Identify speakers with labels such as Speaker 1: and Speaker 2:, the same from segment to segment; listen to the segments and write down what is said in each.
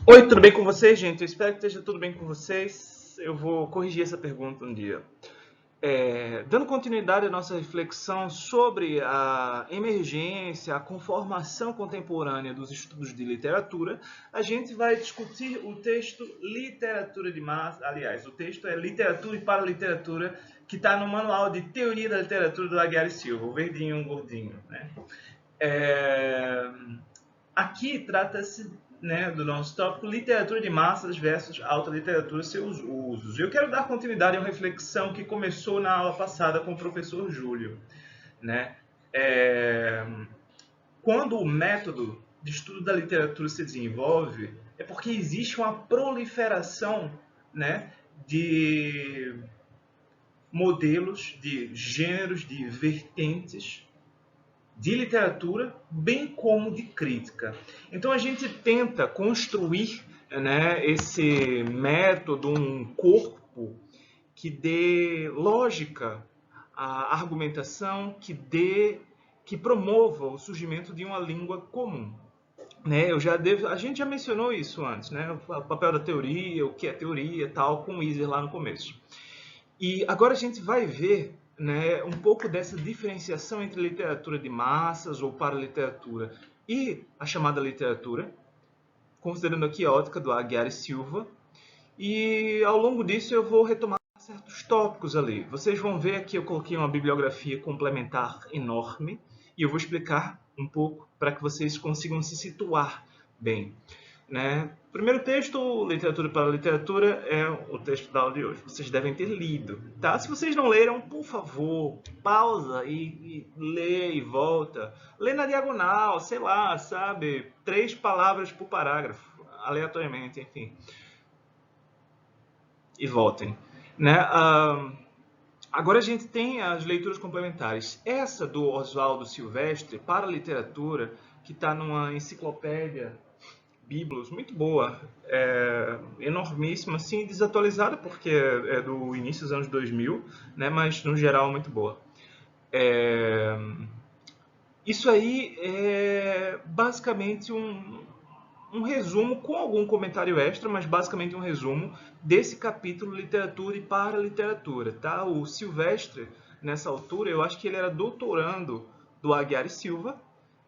Speaker 1: Oi, tudo bem com vocês, gente? Eu espero que esteja tudo bem com vocês. Eu vou corrigir essa pergunta um dia. Dando continuidade à nossa reflexão sobre a emergência, a conformação contemporânea dos estudos de literatura, a gente vai discutir o texto Literatura de Massa, aliás, o texto é Literatura e para Literatura, que está no Manual de Teoria da Literatura do Aguiar e Silva, o verdinho, um gordinho, né? É, Aqui trata-se, né, do nosso tópico literatura de massas versus alta literatura e seus usos. Eu quero dar continuidade a uma reflexão que começou na aula passada com o professor Júlio. Né? É, Quando o método de estudo da literatura se desenvolve, é porque existe uma proliferação, né, de modelos, de gêneros, de vertentes de literatura, bem como de crítica. Então a gente tenta construir, né, esse método, um corpo que dê lógica à argumentação, que promova o surgimento de uma língua comum. Né, a gente já mencionou isso antes, né, o papel da teoria, o que é teoria, tal, com o Iser lá no começo. E agora a gente vai ver, né, um pouco dessa diferenciação entre literatura de massas ou para literatura e a chamada literatura, considerando aqui a ótica do Aguiar e Silva. E ao longo disso eu vou retomar certos tópicos ali. Vocês vão ver que eu coloquei uma bibliografia complementar enorme e eu vou explicar um pouco para que vocês consigam se situar bem. Né? O primeiro texto, Literatura para Literatura, é o texto da aula de hoje. Vocês devem ter lido. Tá? Se vocês não leram, por favor, pausa e lê e volta. Lê na diagonal, sei lá, sabe? 3 palavras por parágrafo, aleatoriamente, enfim. E voltem. Né? Agora a gente tem as leituras complementares. Essa do Oswaldo Silvestre, para a literatura, que está numa enciclopédia Biblos, muito boa, enormíssima, assim, desatualizada, porque é do início dos anos 2000, né, mas no geral muito boa. É, Isso aí é basicamente um resumo, com algum comentário extra, mas basicamente um resumo desse capítulo Literatura e para Literatura. Tá? O Silvestre, nessa altura, eu acho que ele era doutorando do Aguiar e Silva,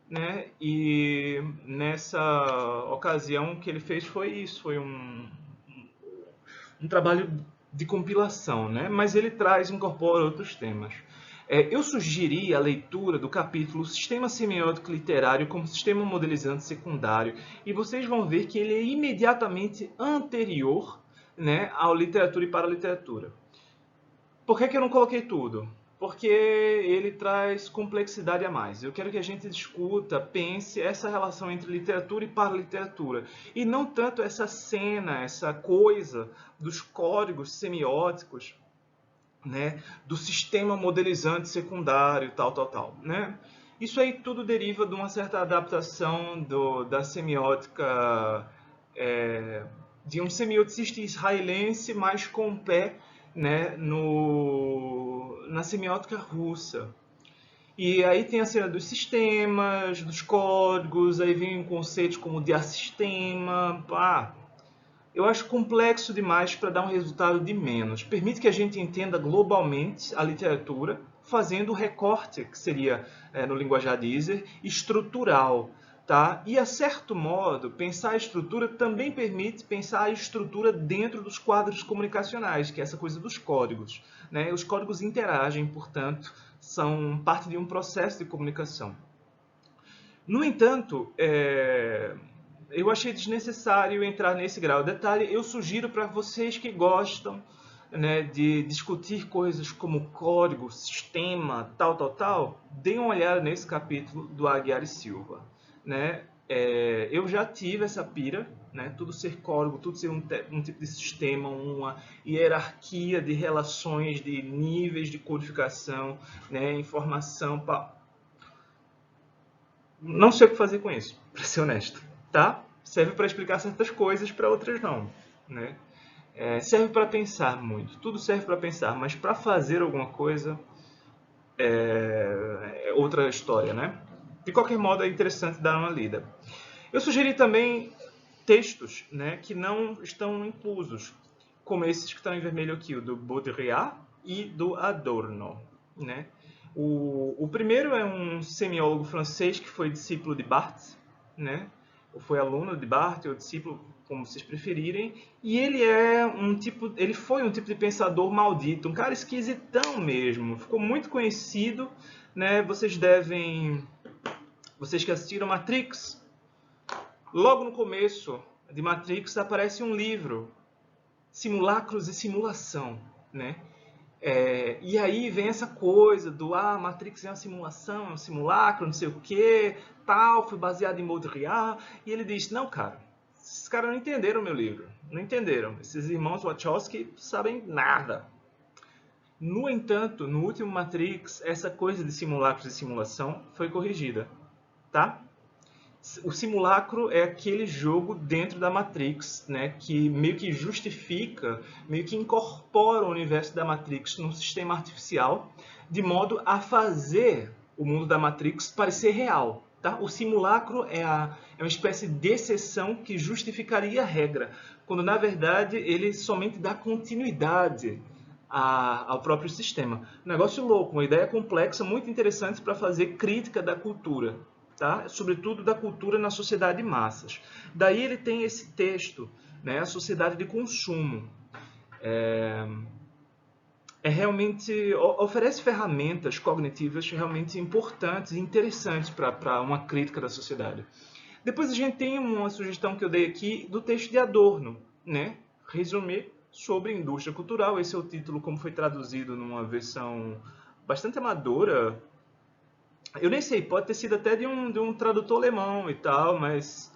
Speaker 1: né? E nessa ocasião o que ele fez foi isso, foi um trabalho de compilação, né? Mas ele incorpora outros temas. Eu sugeri a leitura do capítulo Sistema Semiótico Literário como Sistema Modelizante Secundário, e vocês vão ver que ele é imediatamente anterior, né, ao Literatura e para a Literatura. Por que eu não coloquei tudo? Porque ele traz complexidade a mais. Eu quero que a gente discuta, pense essa relação entre literatura e para-literatura. E não tanto essa cena, essa coisa dos códigos semióticos, né, do sistema modelizante secundário, tal, né? Isso aí tudo deriva de uma certa adaptação da semiótica, de um semioticista israelense, mas com o pé, né, na semiótica russa. E aí tem a cena dos sistemas, dos códigos, aí vem conceitos como de assistema. Eu acho complexo demais para dar um resultado de menos. Permite que a gente entenda globalmente a literatura, fazendo o recorte, que seria, no linguajar de Iser, estrutural. Tá? E, a certo modo, pensar a estrutura também permite pensar a estrutura dentro dos quadros comunicacionais, que é essa coisa dos códigos. Né? Os códigos interagem, portanto, são parte de um processo de comunicação. No entanto, eu achei desnecessário entrar nesse grau de detalhe. Eu sugiro para vocês que gostam, né, de discutir coisas como código, sistema, tal, deem uma olhada nesse capítulo do Aguiar e Silva. Né? Eu já tive essa pira, né? Tudo ser código, tudo ser um tipo de sistema, uma hierarquia de relações, de níveis de codificação, né? Informação. Não sei o que fazer com isso, para ser honesto. Tá? Serve para explicar certas coisas, para outras não. Né? Serve para pensar muito. Tudo serve para pensar, mas para fazer alguma coisa é outra história. Né? De qualquer modo, é interessante dar uma lida. Eu sugeri também textos, né, que não estão inclusos, como esses que estão em vermelho aqui, o do Baudrillard e do Adorno, né? O primeiro é um semiólogo francês que foi discípulo de Barthes, né? Ou foi aluno de Barthes, ou discípulo, como vocês preferirem, e ele foi um tipo de pensador maldito, um cara esquisitão mesmo, ficou muito conhecido, né? Vocês que assistiram Matrix, logo no começo de Matrix aparece um livro, Simulacros e Simulação, né? E aí vem essa coisa do Matrix é uma simulação, é um simulacro, não sei o que, tal, foi baseado em Baudrillard, e ele diz, não, cara, esses caras não entenderam o meu livro, não entenderam, esses irmãos Wachowski sabem nada. No entanto, no último Matrix, essa coisa de simulacros e simulação foi corrigida, tá? O simulacro é aquele jogo dentro da Matrix, né, que meio que justifica, meio que incorpora o universo da Matrix num sistema artificial, de modo a fazer o mundo da Matrix parecer real. Tá? O simulacro é uma espécie de exceção que justificaria a regra, quando na verdade ele somente dá continuidade ao próprio sistema. Um negócio louco, uma ideia complexa, muito interessante para fazer crítica da cultura. Tá? Sobretudo da cultura na sociedade de massas. Daí ele tem esse texto, né? A sociedade de consumo. Realmente oferece ferramentas cognitivas realmente importantes e interessantes para uma crítica da sociedade. Depois a gente tem uma sugestão que eu dei aqui do texto de Adorno, né? Resumir sobre indústria cultural. Esse é o título como foi traduzido numa versão bastante amadora. Eu nem sei, pode ter sido até de um tradutor alemão e tal, mas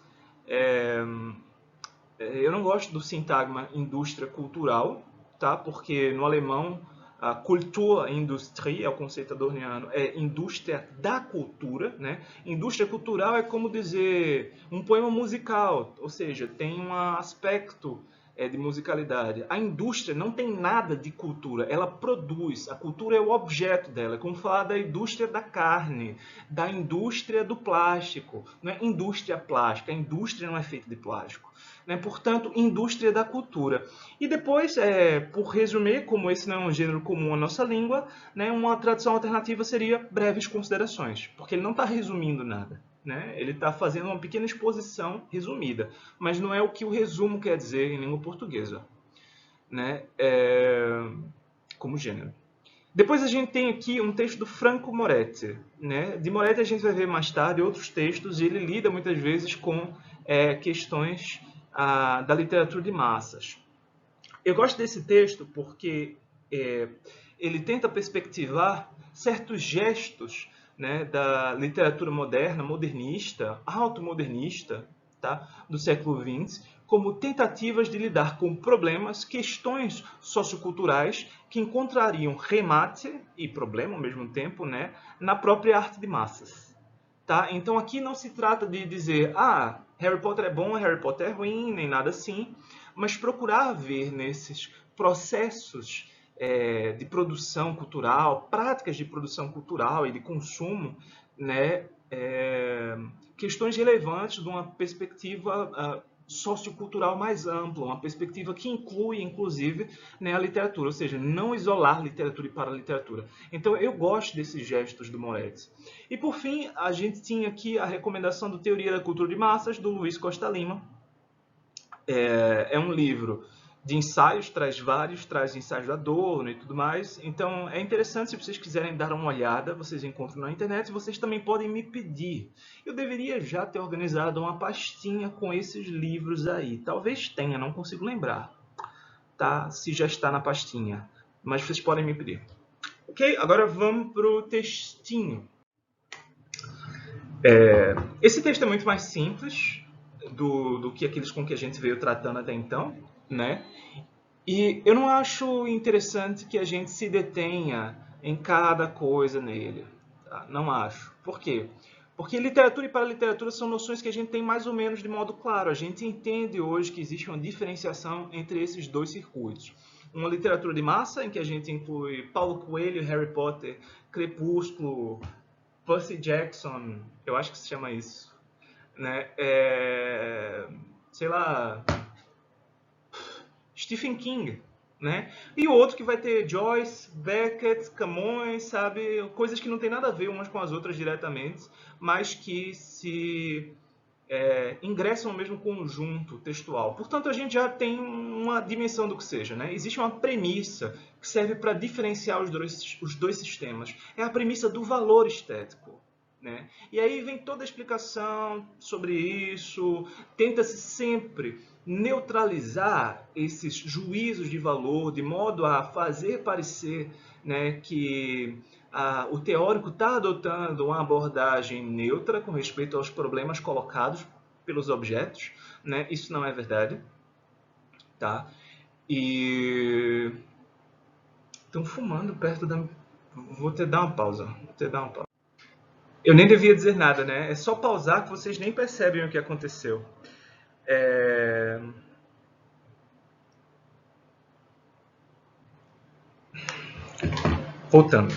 Speaker 1: eu não gosto do sintagma indústria cultural, tá? Porque no alemão a Kulturindustrie, é o conceito adorniano, é indústria da cultura, né? Indústria cultural é como dizer um poema musical, ou seja, tem um aspecto de musicalidade. A indústria não tem nada de cultura, ela produz. A cultura é o objeto dela. É como falar da indústria da carne, da indústria do plástico. Não é indústria plástica, a indústria não é feita de plástico. Né? Portanto, indústria da cultura. E depois, por resumir, como esse não é um gênero comum à nossa língua, né, uma tradução alternativa seria breves considerações, porque ele não está resumindo nada. Né? Ele está fazendo uma pequena exposição resumida, mas não é o que o resumo quer dizer em língua portuguesa, né? Como gênero. Depois a gente tem aqui um texto do Franco Moretti. Né? De Moretti a gente vai ver mais tarde outros textos e ele lida muitas vezes com questões da literatura de massas. Eu gosto desse texto porque ele tenta perspectivar certos gestos, né, da literatura moderna, modernista, automodernista, tá, do século XX, como tentativas de lidar com problemas, questões socioculturais que encontrariam remate e problema ao mesmo tempo, né, na própria arte de massas. Tá? Então aqui não se trata de dizer Harry Potter é bom, Harry Potter é ruim, nem nada assim, mas procurar ver nesses processos de produção cultural, práticas de produção cultural e de consumo, né, questões relevantes de uma perspectiva sociocultural mais ampla, uma perspectiva que inclui, inclusive, né, a literatura, ou seja, não isolar literatura e paraliteratura. Então, eu gosto desses gestos do Moretti. E, por fim, a gente tinha aqui a recomendação do Teoria da Cultura de Massas, do Luiz Costa Lima. É um livro de ensaios, traz ensaios da Adorno e tudo mais. Então, é interessante, se vocês quiserem dar uma olhada, vocês encontram na internet, vocês também podem me pedir. Eu deveria já ter organizado uma pastinha com esses livros aí. Talvez tenha, não consigo lembrar, tá? Se já está na pastinha. Mas vocês podem me pedir. Ok? Agora vamos para o textinho. Esse texto é muito mais simples do que aqueles com que a gente veio tratando até então, né? E eu não acho interessante que a gente se detenha em cada coisa nele. Tá? Não acho. Por quê? Porque literatura e paraliteratura são noções que a gente tem mais ou menos de modo claro. A gente entende hoje que existe uma diferenciação entre esses dois circuitos. Uma literatura de massa, em que a gente inclui Paulo Coelho, Harry Potter, Crepúsculo, Percy Jackson, eu acho que se chama isso. Né? sei lá, Stephen King, né? E o outro que vai ter Joyce, Beckett, Camões, sabe? Coisas que não tem nada a ver umas com as outras diretamente, mas que se ingressam no mesmo conjunto textual. Portanto, a gente já tem uma dimensão do que seja, né? Existe uma premissa que serve para diferenciar os dois sistemas. É a premissa do valor estético. Né? E aí vem toda a explicação sobre isso, tenta-se sempre neutralizar esses juízos de valor, de modo a fazer parecer, né, que o teórico está adotando uma abordagem neutra com respeito aos problemas colocados pelos objetos. Né? Isso não é verdade. Tá? E estão fumando perto da... Vou ter que dar uma pausa. Eu nem devia dizer nada, né? É só pausar que vocês nem percebem o que aconteceu. Voltando.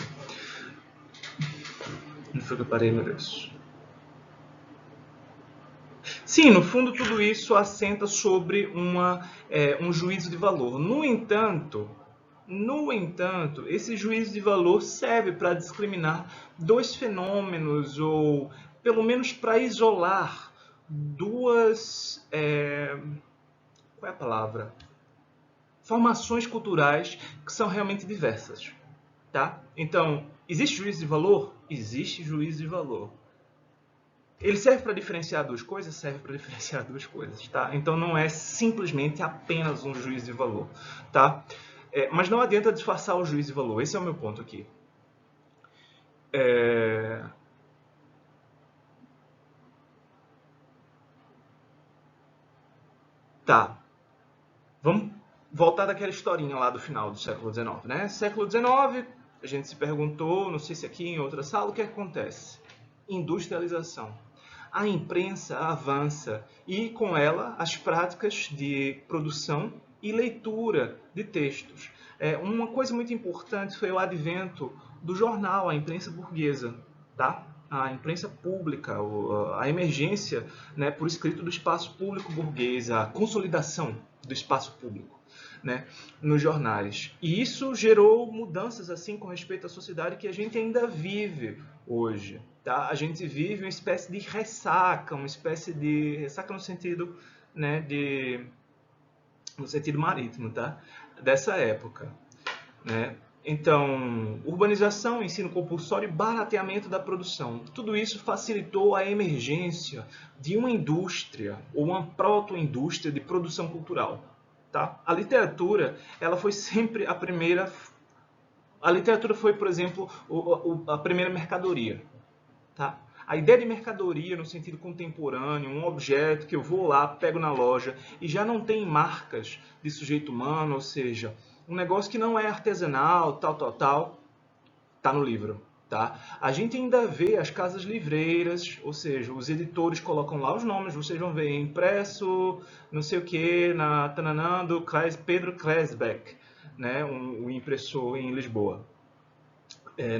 Speaker 1: Onde foi que eu parei, meu Deus? Sim, no fundo tudo isso assenta sobre um juízo de valor. No entanto, esse juízo de valor serve para discriminar dois fenômenos, ou pelo menos para isolar duas... qual é a palavra? Formações culturais que são realmente diversas. Tá? Então, existe juízo de valor? Existe juízo de valor. Ele serve para diferenciar duas coisas? Serve para diferenciar duas coisas. Tá? Então, não é simplesmente apenas um juízo de valor. Tá? Mas não adianta disfarçar o juízo de valor. Esse é o meu ponto aqui. Tá. Vamos voltar daquela historinha lá do final do século XIX. Né? Século XIX, a gente se perguntou, não sei se aqui em outra sala, o que acontece? Industrialização. A imprensa avança e, com ela, as práticas de produção e leitura de textos. Uma coisa muito importante foi o advento do jornal, a imprensa burguesa, tá? A imprensa pública, a emergência, né, por escrito do espaço público burguês, a consolidação do espaço público, né, nos jornais. E isso gerou mudanças assim com respeito à sociedade que a gente ainda vive hoje. Tá? A gente vive uma espécie de ressaca, no sentido, né, no sentido marítimo, tá? Dessa época. Né? Então, urbanização, ensino compulsório e barateamento da produção. Tudo isso facilitou a emergência de uma indústria ou uma proto-indústria de produção cultural. Tá? A literatura, ela foi sempre a primeira... A literatura foi, por exemplo, a primeira mercadoria. Tá? A ideia de mercadoria no sentido contemporâneo, um objeto que eu vou lá, pego na loja e já não tem marcas de sujeito humano, ou seja, um negócio que não é artesanal, tal, tá no livro. Tá? A gente ainda vê as casas livreiras, ou seja, os editores colocam lá os nomes, vocês vão ver impresso, não sei o que, na Tananã do Pedro Klesbeck, né? O impressor em Lisboa,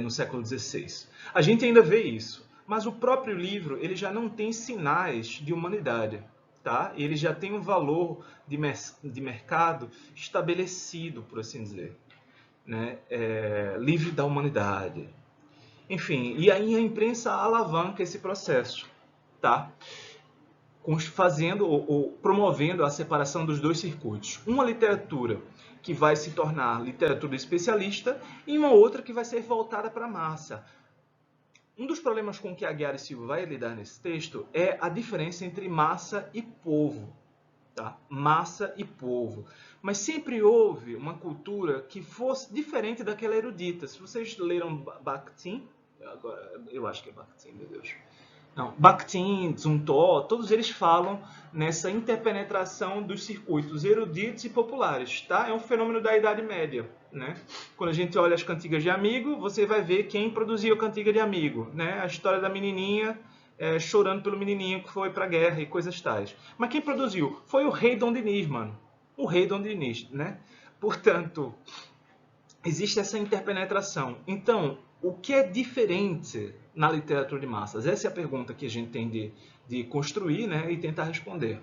Speaker 1: no século XVI. A gente ainda vê isso, mas o próprio livro ele já não tem sinais de humanidade. Tá? Ele já tem um valor de mercado estabelecido, por assim dizer. Né? Livre da humanidade. Enfim, e aí a imprensa alavanca esse processo, tá? Fazendo ou promovendo a separação dos dois circuitos. Uma literatura que vai se tornar literatura especialista e uma outra que vai ser voltada para a massa. Um dos problemas com que a Aguiar e Silva vai lidar nesse texto é a diferença entre massa e povo. Tá? Massa e povo. Mas sempre houve uma cultura que fosse diferente daquela erudita. Se vocês leram Bakhtin, eu acho que é Bakhtin, meu Deus. Não, Bakhtin, Zumthor, todos eles falam nessa interpenetração dos circuitos eruditos e populares. Tá? É um fenômeno da Idade Média. Né? Quando a gente olha as cantigas de amigo, você vai ver quem produziu a cantiga de amigo. Né? A história da menininha chorando pelo menininho que foi para a guerra e coisas tais. Mas quem produziu? Foi o rei Dom Dinis, mano. O rei Dom Dinis, né? Portanto, existe essa interpenetração. Então, o que é diferente na literatura de massas? Essa é a pergunta que a gente tem de construir, né, e tentar responder.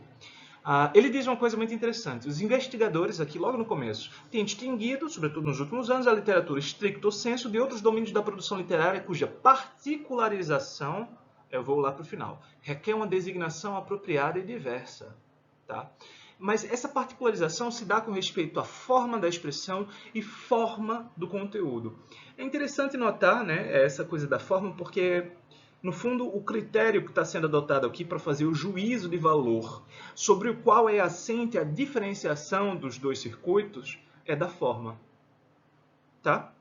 Speaker 1: Ele diz uma coisa muito interessante. Os investigadores, aqui logo no começo, têm distinguido, sobretudo nos últimos anos, a literatura stricto sensu de outros domínios da produção literária cuja particularização, eu vou lá para o final, requer uma designação apropriada e diversa. Tá? Mas essa particularização se dá com respeito à forma da expressão e forma do conteúdo. É interessante notar, né, essa coisa da forma, porque no fundo, o critério que está sendo adotado aqui para fazer o juízo de valor sobre o qual é assente a diferenciação dos dois circuitos é da forma. Tá?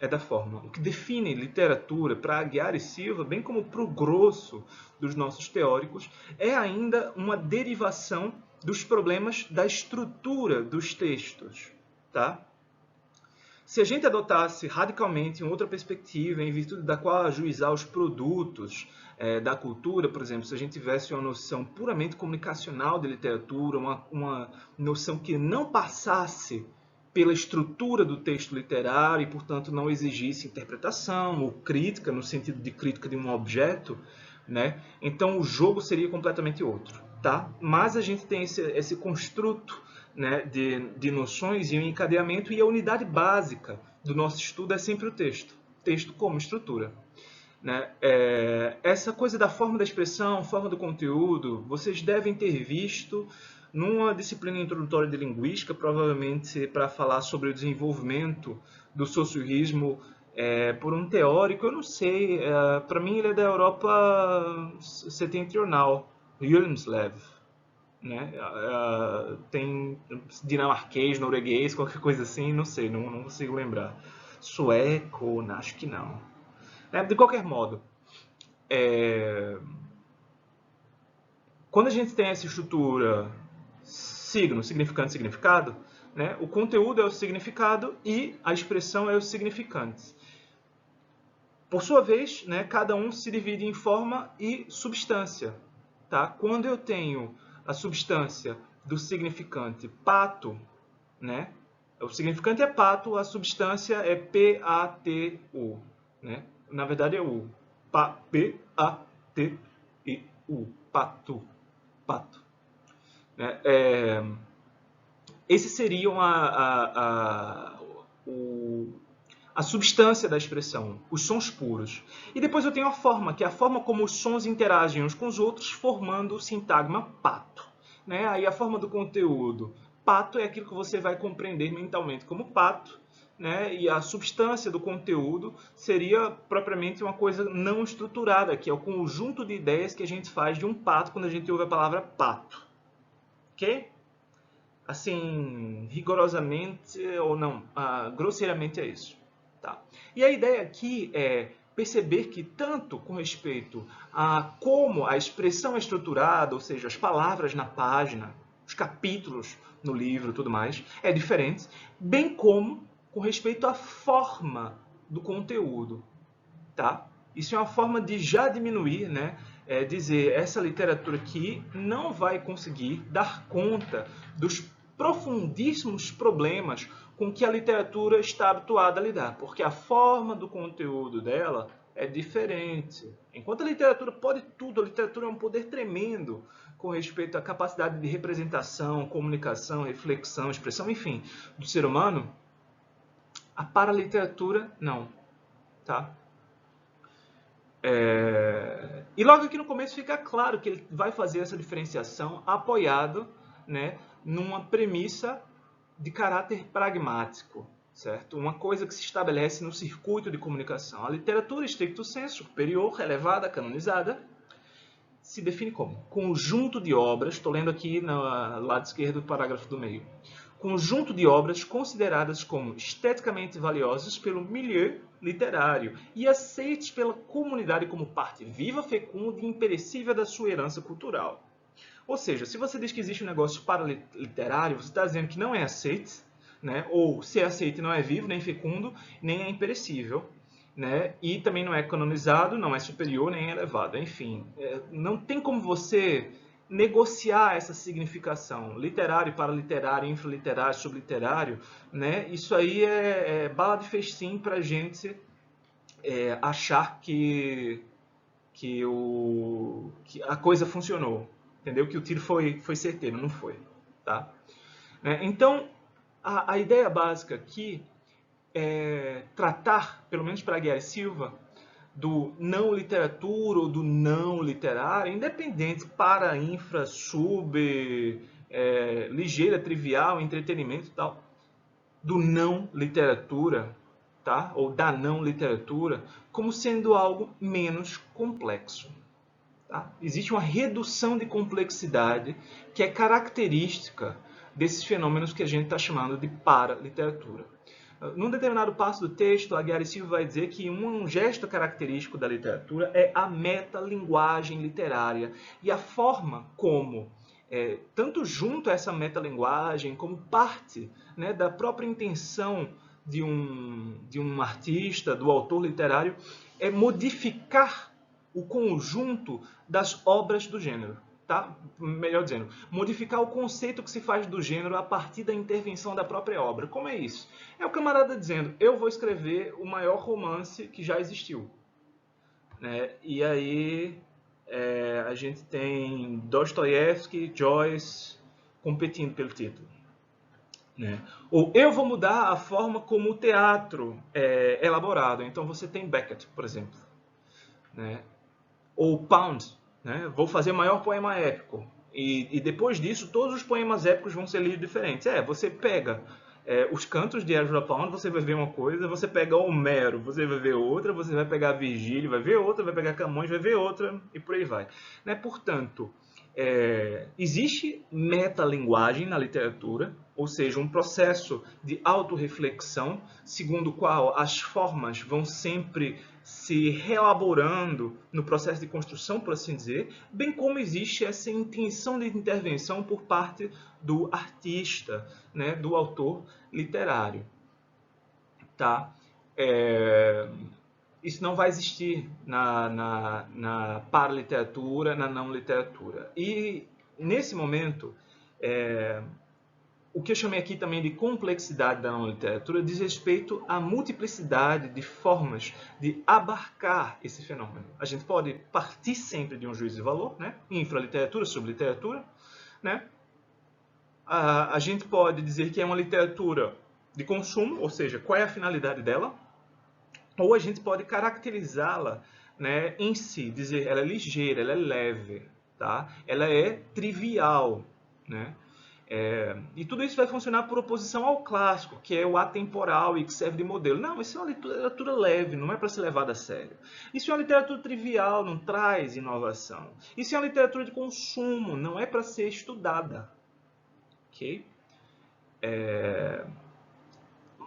Speaker 1: É da forma. O que define literatura para Aguiar e Silva, bem como para o grosso dos nossos teóricos, é ainda uma derivação dos problemas da estrutura dos textos. Tá? Se a gente adotasse radicalmente uma outra perspectiva, em virtude da qual ajuizar os produtos da cultura, por exemplo, se a gente tivesse uma noção puramente comunicacional de literatura, uma noção que não passasse pela estrutura do texto literário e, portanto, não exigisse interpretação ou crítica, no sentido de crítica de um objeto, né? Então o jogo seria completamente outro. Tá? Mas a gente tem esse construto, né, de noções e um encadeamento, e a unidade básica do nosso estudo é sempre o texto. Texto como estrutura. Né? Essa coisa da forma da expressão, forma do conteúdo, vocês devem ter visto numa disciplina introdutória de linguística, provavelmente para falar sobre o desenvolvimento do socialismo por um teórico, eu não sei, para mim ele é da Europa setentrional, Wilhelmslev, né? Tem dinamarquês, norueguês, qualquer coisa assim, não sei, não consigo lembrar. Sueco, acho que não. De qualquer modo, quando a gente tem essa estrutura signo, significante, significado, né? O conteúdo é o significado e a expressão é o significante. Por sua vez, né, cada um se divide em forma e substância. Tá? Quando eu tenho a substância do significante pato, né? O significante é pato, a substância é P-A-T-U. Né? Na verdade é U. P-A-T-I-U. Pato. Pato. Né? Esse seriam a substância da expressão, os sons puros. E depois eu tenho a forma, que é a forma como os sons interagem uns com os outros, formando o sintagma pato. Né? Aí a forma do conteúdo. Pato é aquilo que você vai compreender mentalmente como pato, né? E a substância do conteúdo seria propriamente uma coisa não estruturada, que é o conjunto de ideias que a gente faz de um pato quando a gente ouve a palavra pato. Ok? Assim, rigorosamente, ou não, grosseiramente é isso. Tá? E a ideia aqui é perceber que tanto com respeito a como a expressão é estruturada, ou seja, as palavras na página, os capítulos no livro, tudo mais, é diferente, bem como com respeito à forma do conteúdo. Tá? Isso é uma forma de já diminuir, né? Dizer, essa literatura aqui não vai conseguir dar conta dos profundíssimos problemas com que a literatura está habituada a lidar, porque a forma do conteúdo dela é diferente. Enquanto a literatura pode tudo, a literatura é um poder tremendo com respeito à capacidade de representação, comunicação, reflexão, expressão, enfim, do ser humano, a paraliteratura não. Tá? E logo aqui no começo fica claro que ele vai fazer essa diferenciação apoiado, né, numa premissa de caráter pragmático, certo? Uma coisa que se estabelece no circuito de comunicação. A literatura, stricto sensu, superior, elevada, canonizada, se define como conjunto de obras, estou lendo aqui no lado esquerdo do parágrafo do meio, conjunto de obras consideradas como esteticamente valiosas pelo milieu literário e aceites pela comunidade como parte viva, fecunda e imperecível da sua herança cultural. Ou seja, se você diz que existe um negócio paraliterário, você está dizendo que não é aceite, né? Ou se é aceite não é vivo, nem fecundo, nem é imperecível. Né? E também não é canonizado, não é superior, nem é elevado. Enfim, não tem como você negociar essa significação. Literário, paraliterário, infraliterário, subliterário, né? Isso aí é bala de festim para a gente achar que a coisa funcionou. entendeu? Que o tiro foi certeiro, não foi, tá? Então, a ideia básica aqui é tratar, pelo menos para Aguiar e Silva, do não literatura ou do não literário, independente, para, infra, sub, ligeira, trivial, entretenimento e tal, do não literatura, tá? Ou da não literatura, como sendo algo menos complexo. Tá? Existe uma redução de complexidade que é característica desses fenômenos que a gente está chamando de paraliteratura. Num determinado passo do texto, Aguiar e Silva vai dizer que um gesto característico da literatura é a metalinguagem literária e a forma como, tanto junto a essa metalinguagem, como parte, né, da própria intenção de um artista, do autor literário, é modificar o conjunto das obras do gênero. Tá? Melhor dizendo, modificar o conceito que se faz do gênero a partir da intervenção da própria obra. Como é isso? É o camarada dizendo, eu vou escrever o maior romance que já existiu. Né? E aí a gente tem Dostoiévski, Joyce competindo pelo título. Né? Ou eu vou mudar a forma como o teatro é elaborado. Então você tem Beckett, por exemplo. Né? Ou Pound, né? Vou fazer o maior poema épico. E depois disso, todos os poemas épicos vão ser lidos diferentes. Você pega os cantos de Ezra Pound, você vai ver uma coisa, você pega Homero, você vai ver outra, você vai pegar Virgílio, vai ver outra, vai pegar Camões, vai ver outra, e por aí vai. Né? Portanto, existe metalinguagem na literatura, ou seja, um processo de autorreflexão, segundo o qual as formas vão sempre se reelaborando no processo de construção, por assim dizer, bem como existe essa intenção de intervenção por parte do artista, né, do autor literário. Tá? Isso não vai existir na paraliteratura, na não literatura. E, nesse momento, o que eu chamei aqui também de complexidade da não literatura diz respeito à multiplicidade de formas de abarcar esse fenômeno. A gente pode partir sempre de um juízo de valor, né? Infraliteratura, subliteratura. Né? A gente pode dizer que é uma literatura de consumo, ou seja, qual é a finalidade dela, ou a gente pode caracterizá-la, né, em si, dizer ela é ligeira, ela é leve, tá? Ela é trivial, né? E tudo isso vai funcionar por oposição ao clássico, que é o atemporal e que serve de modelo. Não, isso é uma literatura leve, não é para ser levada a sério. Isso é uma literatura trivial, não traz inovação. Isso é uma literatura de consumo, não é para ser estudada. Ok?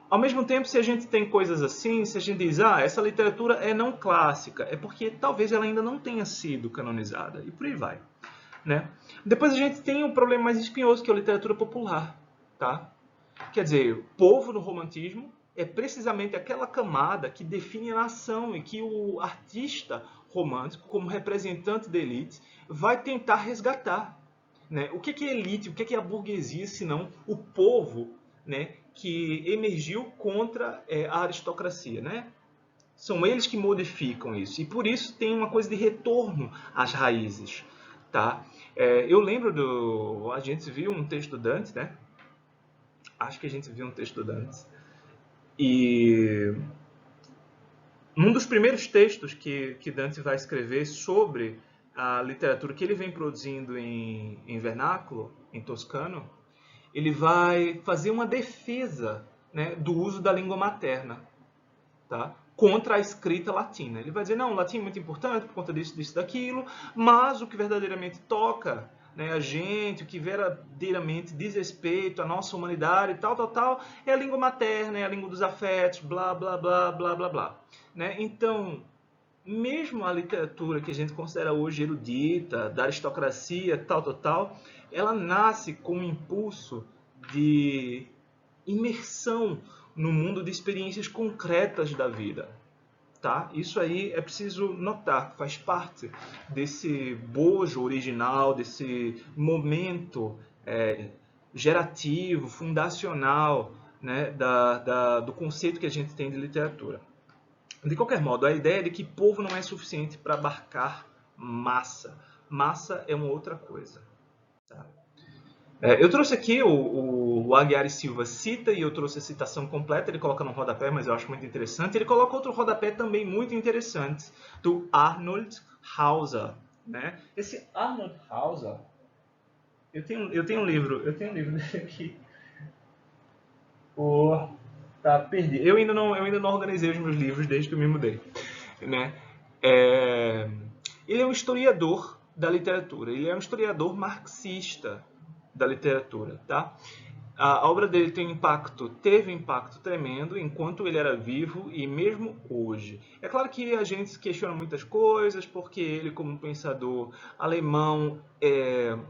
Speaker 1: Ao mesmo tempo, se a gente tem coisas assim, se a gente diz, essa literatura é não clássica, é porque talvez ela ainda não tenha sido canonizada, e por aí vai. Né? Depois a gente tem um problema mais espinhoso, que é a literatura popular. Tá? Quer dizer, o povo no romantismo é precisamente aquela camada que define a nação e que o artista romântico, como representante da elite, vai tentar resgatar. Né? O que é elite, o que é a burguesia, senão o povo, né, que emergiu contra a aristocracia. Né? São eles que modificam isso. E por isso tem uma coisa de retorno às raízes. Tá? Eu lembro a gente viu um texto do Dante, né? Acho que a gente viu um texto do Dante. E um dos primeiros textos que Dante vai escrever sobre a literatura que ele vem produzindo em vernáculo, em toscano, ele vai fazer uma defesa, né, do uso da língua materna, tá? Contra a escrita latina. Ele vai dizer, não, o latim é muito importante por conta disso, disso, daquilo, mas o que verdadeiramente toca, né, a gente, o que verdadeiramente diz respeito à nossa humanidade, tal, é a língua materna, é a língua dos afetos, blá, blá, blá, blá, blá, blá. Né? Então, mesmo a literatura que a gente considera hoje erudita, da aristocracia, tal, ela nasce com um impulso de imersão no mundo de experiências concretas da vida. Tá? Isso aí é preciso notar, faz parte desse bojo original, desse momento gerativo, fundacional, né, do conceito que a gente tem de literatura. De qualquer modo, a ideia de que povo não é suficiente para abarcar massa, Massa é uma outra coisa. Tá? Eu trouxe aqui, o Aguiar e Silva cita, e eu trouxe a citação completa, ele coloca no rodapé, mas eu acho muito interessante. Ele coloca outro rodapé também muito interessante, do Arnold Hauser. Né? Esse Arnold Hauser, eu tenho um livro dele aqui. Tá perdido. Eu ainda não organizei os meus livros desde que eu me mudei. Né? É, ele é um historiador da literatura, ele é um historiador marxista da literatura, tá? A obra dele teve um impacto tremendo enquanto ele era vivo e mesmo hoje. É claro que a gente questiona muitas coisas, porque ele, como pensador alemão,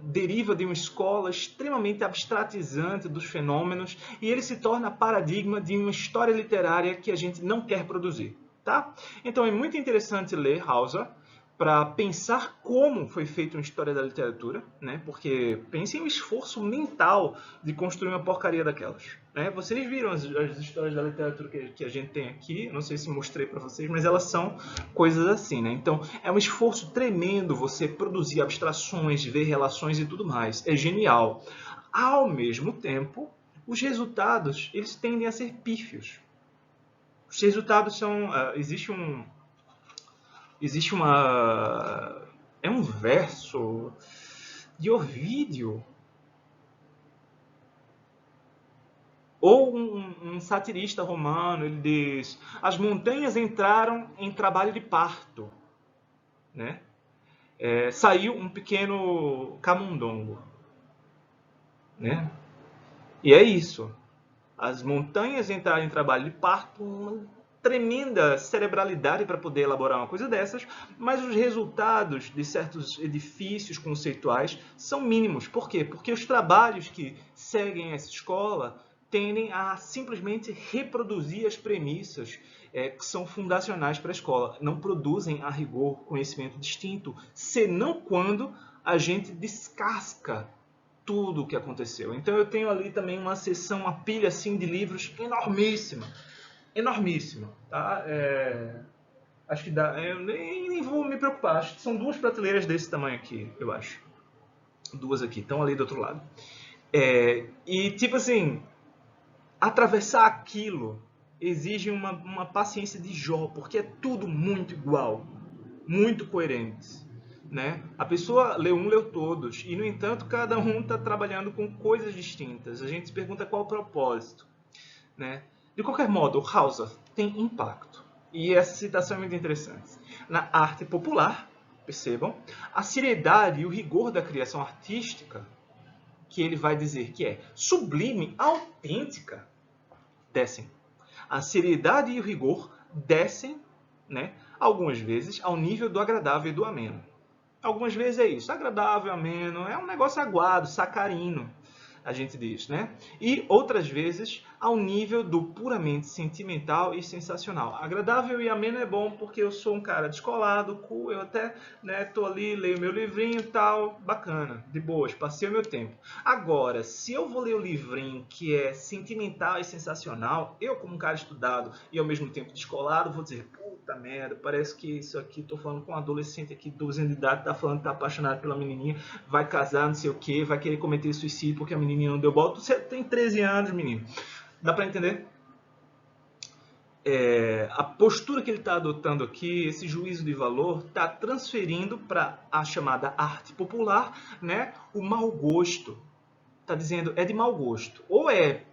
Speaker 1: deriva de uma escola extremamente abstratizante dos fenômenos e ele se torna paradigma de uma história literária que a gente não quer produzir. Tá? Então é muito interessante ler Hauser para pensar como foi feita uma história da literatura, né? Porque pensem no esforço mental de construir uma porcaria daquelas. Né? Vocês viram as histórias da literatura que a gente tem aqui, não sei se mostrei para vocês, mas elas são coisas assim. Né? Então é um esforço tremendo você produzir abstrações, ver relações e tudo mais. É genial. Ao mesmo tempo, os resultados eles tendem a ser pífios. Os resultados são... existe uma... É um verso de Ovídio. Ou um satirista romano, ele diz: as montanhas entraram em trabalho de parto. Né? Saiu um pequeno camundongo. Né? E é isso. As montanhas entraram em trabalho de parto, uma tremenda cerebralidade para poder elaborar uma coisa dessas, mas os resultados de certos edifícios conceituais são mínimos. Por quê? Porque os trabalhos que seguem essa escola tendem a simplesmente reproduzir as premissas que são fundacionais para a escola. Não produzem, a rigor, conhecimento distinto, senão quando a gente descasca tudo o que aconteceu. Então eu tenho ali também uma seção, uma pilha assim de livros enormíssima, enormíssima, tá? Acho que dá, eu nem vou me preocupar. Acho que são 2 prateleiras desse tamanho aqui, eu acho. 2 aqui, estão ali do outro lado. E tipo assim, atravessar aquilo exige uma paciência de Jó, porque é tudo muito igual, muito coerente. Né? A pessoa leu todos, e no entanto cada um está trabalhando com coisas distintas. A gente se pergunta qual é o propósito. Né? De qualquer modo, Hauser tem impacto. E essa citação é muito interessante. Na arte popular, percebam, a seriedade e o rigor da criação artística, que ele vai dizer que é sublime, autêntica, descem. A seriedade e o rigor descem, né, algumas vezes, ao nível do agradável e do ameno. Algumas vezes é isso, agradável, ameno, é um negócio aguado, sacarino, a gente diz, né? E outras vezes ao nível do puramente sentimental e sensacional. Agradável e ameno é bom porque eu sou um cara descolado, cool, eu até, né, tô ali, leio meu livrinho e tal, bacana, de boas, passei o meu tempo. Agora, se eu vou ler o livrinho que é sentimental e sensacional, eu como um cara estudado e ao mesmo tempo descolado, vou dizer, puta merda, parece que isso aqui, tô falando com um adolescente aqui, 12 anos de idade, tá falando que tá apaixonado pela menininha, vai casar, não sei o que, vai querer cometer suicídio porque a menininha não deu bola. Você tem 13 anos, menino. Dá pra entender? A postura que ele está adotando aqui, esse juízo de valor, está transferindo para a chamada arte popular, né, o mau gosto. Está dizendo é de mau gosto. Ou é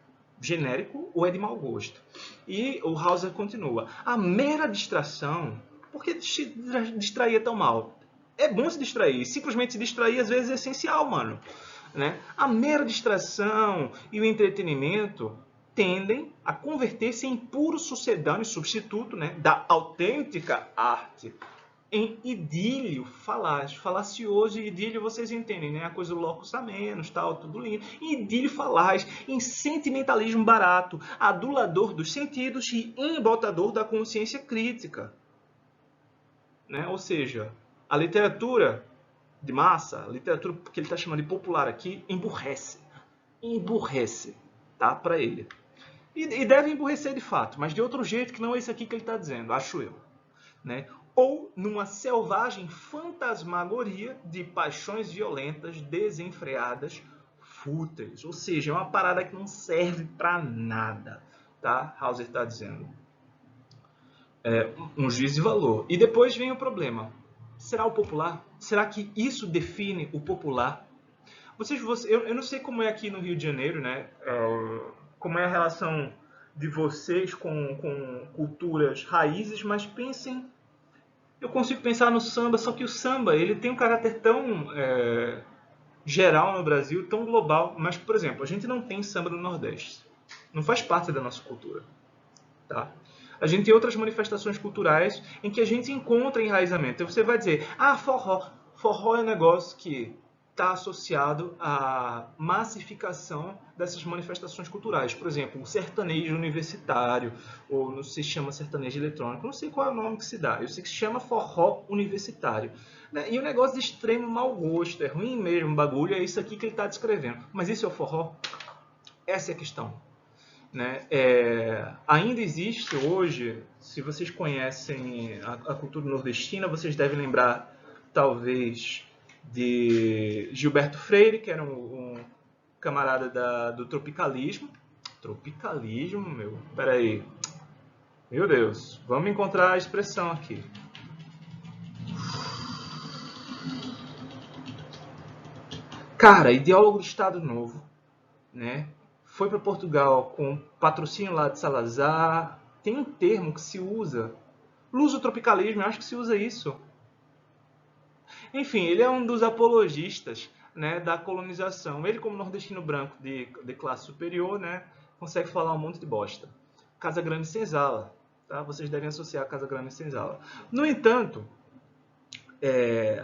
Speaker 1: genérico ou é de mau gosto. E o Hauser continua. A mera distração, por que distrair é tão mal? É bom se distrair. Simplesmente se distrair às vezes é essencial, mano. Né? A mera distração e o entretenimento tendem a converter-se em puro sucedâneo substituto, né, da autêntica arte, em idílio falaz, falacioso. E idílio vocês entendem, né? A coisa do locus a menos, tal, tudo lindo. Idílio falaz, em sentimentalismo barato, adulador dos sentidos e embotador da consciência crítica. Né? Ou seja, a literatura de massa, a literatura que ele está chamando de popular aqui, emburrece. Emburrece, tá? Para ele. E deve emburrecer de fato, mas de outro jeito que não é esse aqui que ele está dizendo, acho eu. Né? ou numa selvagem fantasmagoria de paixões violentas, desenfreadas, fúteis. Ou seja, é uma parada que não serve para nada, tá? Hauser está dizendo. Um juízo de valor. E depois vem o problema. Será o popular? Será que isso define o popular? Eu não sei como é aqui no Rio de Janeiro, né? Como é a relação de vocês com culturas raízes, mas pensem, eu consigo pensar no samba, só que o samba ele tem um caráter tão geral no Brasil, tão global, mas, por exemplo, a gente não tem samba no Nordeste. Não faz parte da nossa cultura. Tá? A gente tem outras manifestações culturais em que a gente encontra enraizamento. Então você vai dizer, forró. Forró é um negócio que está associado à massificação dessas manifestações culturais. Por exemplo, o sertanejo universitário, ou não sei se chama sertanejo eletrônico, não sei qual é o nome que se dá. Eu sei que se chama forró universitário. E o negócio de extremo mau gosto, é ruim mesmo o bagulho, é isso aqui que ele está descrevendo. Mas isso é o forró? Essa é a questão. Né? Ainda existe hoje, se vocês conhecem a cultura nordestina, vocês devem lembrar, talvez, de Gilberto Freire, que era um camarada do tropicalismo. Tropicalismo, meu? Peraí. Meu Deus, vamos encontrar a expressão aqui. Cara, ideólogo do Estado Novo, né? Foi para Portugal com patrocínio lá de Salazar. Tem um termo que se usa, lusotropicalismo, eu acho que se usa isso. Enfim, ele é um dos apologistas, né, da colonização. Ele, como nordestino branco de classe superior, né, consegue falar um monte de bosta. Casa Grande Senzala, tá? Vocês devem associar a Casa Grande Senzala. No entanto,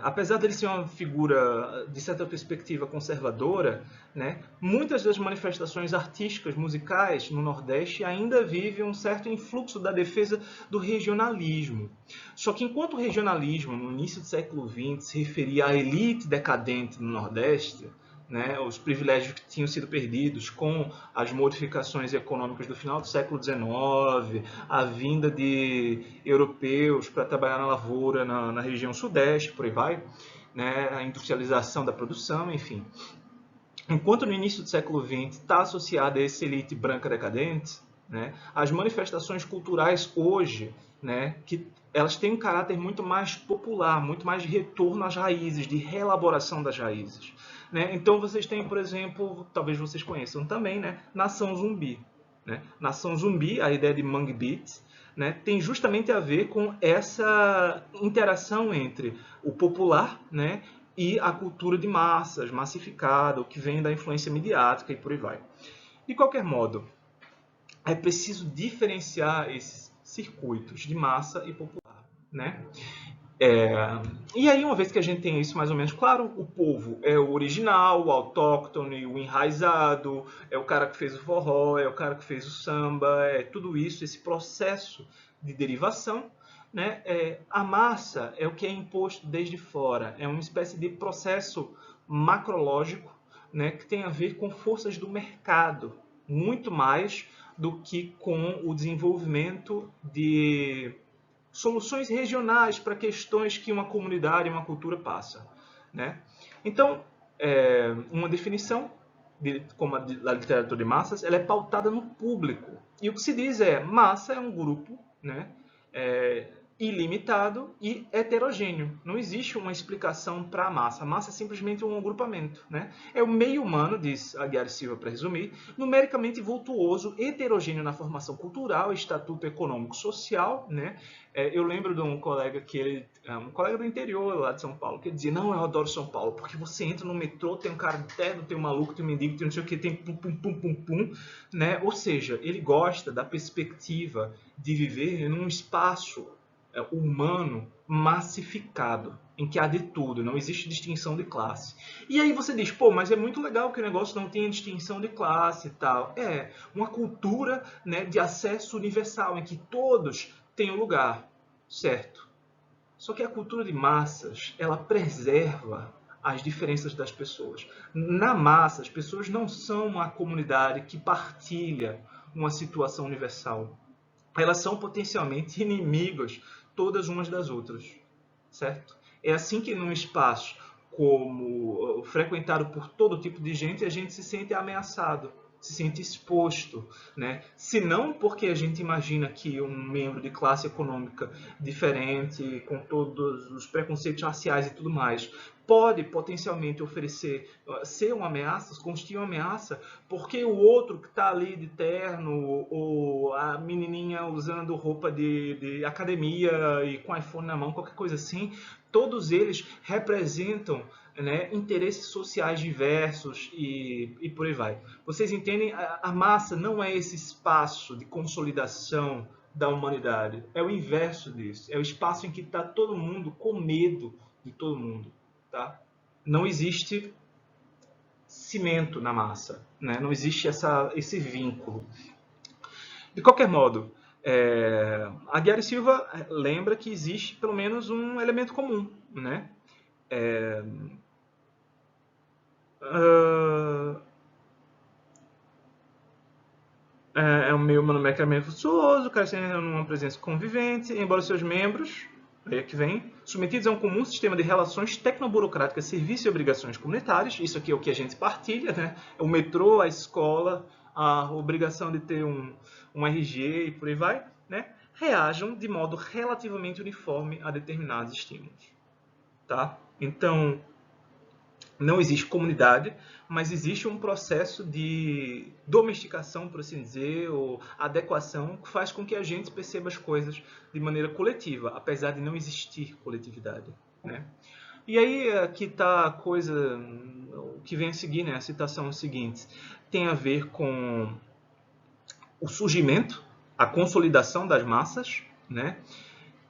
Speaker 1: apesar dele ser uma figura, de certa perspectiva, conservadora, né, muitas das manifestações artísticas, musicais no Nordeste ainda vivem um certo influxo da defesa do regionalismo. Só que enquanto o regionalismo, no início do século XX, se referia à elite decadente no Nordeste, né, os privilégios que tinham sido perdidos com as modificações econômicas do final do século XIX, a vinda de europeus para trabalhar na lavoura na região sudeste, por aí vai, né, a industrialização da produção, enfim. Enquanto no início do século XX está associada a essa elite branca decadente, né, as manifestações culturais hoje, né, que elas têm um caráter muito mais popular, muito mais de retorno às raízes, de reelaboração das raízes. Né? Então vocês têm, por exemplo, talvez vocês conheçam também, né? Nação Zumbi. Né? Nação Zumbi, a ideia de Mangue Beat, né? Tem justamente a ver com essa interação entre o popular, né? E a cultura de massas, massificada, o que vem da influência midiática e por aí vai. De qualquer modo, é preciso diferenciar esses circuitos de massa e popular. Né? E aí, uma vez que a gente tem isso mais ou menos claro, o povo é o original, o autóctone, o enraizado, é o cara que fez o forró, é o cara que fez o samba, é tudo isso, esse processo de derivação. Né? A massa é o que é imposto desde fora, é uma espécie de processo macrológico, né, que tem a ver com forças do mercado, muito mais do que com o desenvolvimento de soluções regionais para questões que uma comunidade, uma cultura passa. Né? Então, uma definição, como a da literatura de massas, ela é pautada no público. E o que se diz é, massa é um grupo, né, ilimitado e heterogêneo. Não existe uma explicação para a massa. A massa é simplesmente um agrupamento. Né? É o meio humano, diz Aguiar Silva para resumir, numericamente vultuoso, heterogêneo na formação cultural, estatuto econômico-social. Né? Eu lembro de um colega um colega do interior lá de São Paulo, que dizia, não, eu adoro São Paulo, porque você entra no metrô, tem um cara de terno, tem um maluco, tem um mendigo, tem não sei o que, tem pum, pum, pum, pum, pum. Né? Ou seja, ele gosta da perspectiva de viver num espaço humano massificado, em que há de tudo, não existe distinção de classe. E aí você diz, pô, mas é muito legal que o negócio não tenha distinção de classe e tal. É uma cultura, né, de acesso universal, em que todos têm um lugar, certo? Só que a cultura de massas, ela preserva as diferenças das pessoas. Na massa, as pessoas não são uma comunidade que partilha uma situação universal. Elas são potencialmente inimigos todas umas das outras, certo? É assim que num espaço como frequentado por todo tipo de gente, a gente se sente ameaçado, se sente exposto, né? Se não porque a gente imagina que um membro de classe econômica diferente, com todos os preconceitos raciais e tudo mais, pode potencialmente oferecer, ser uma ameaça, constituir uma ameaça, porque o outro que está ali de terno, ou a menininha usando roupa de academia e com iPhone na mão, qualquer coisa assim, todos eles representam, né, interesses sociais diversos e por aí vai. Vocês entendem? A massa não é esse espaço de consolidação da humanidade. É o inverso disso. É o espaço em que está todo mundo com medo de todo mundo. Tá? Não existe cimento na massa. Né? Não existe esse vínculo. De qualquer modo, Aguiar e Silva lembra que existe pelo menos um elemento comum, né? É um meio monometricamente forçoso, carecendo de uma presença convivente, embora seus membros, aí é que vem, submetidos a um comum sistema de relações tecnoburocráticas, serviços e obrigações comunitárias, isso aqui é o que a gente partilha, né? O metrô, a escola, a obrigação de ter um RG e por aí vai, né? Reajam de modo relativamente uniforme a determinados estímulos. Tá? Então, não existe comunidade, mas existe um processo de domesticação, por assim dizer, ou adequação, que faz com que a gente perceba as coisas de maneira coletiva, apesar de não existir coletividade. Né? E aí aqui está a coisa, o que vem a seguir, né? A citação seguinte, tem a ver com o surgimento, a consolidação das massas, né?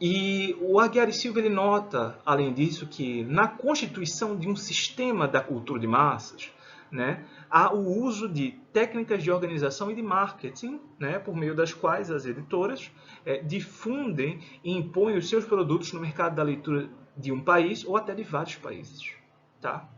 Speaker 1: E o Aguiar e Silva ele nota, além disso, que na constituição de um sistema da cultura de massas, né, há o uso de técnicas de organização e de marketing, né, por meio das quais as editoras difundem e impõem os seus produtos no mercado da leitura de um país ou até de vários países. Tá?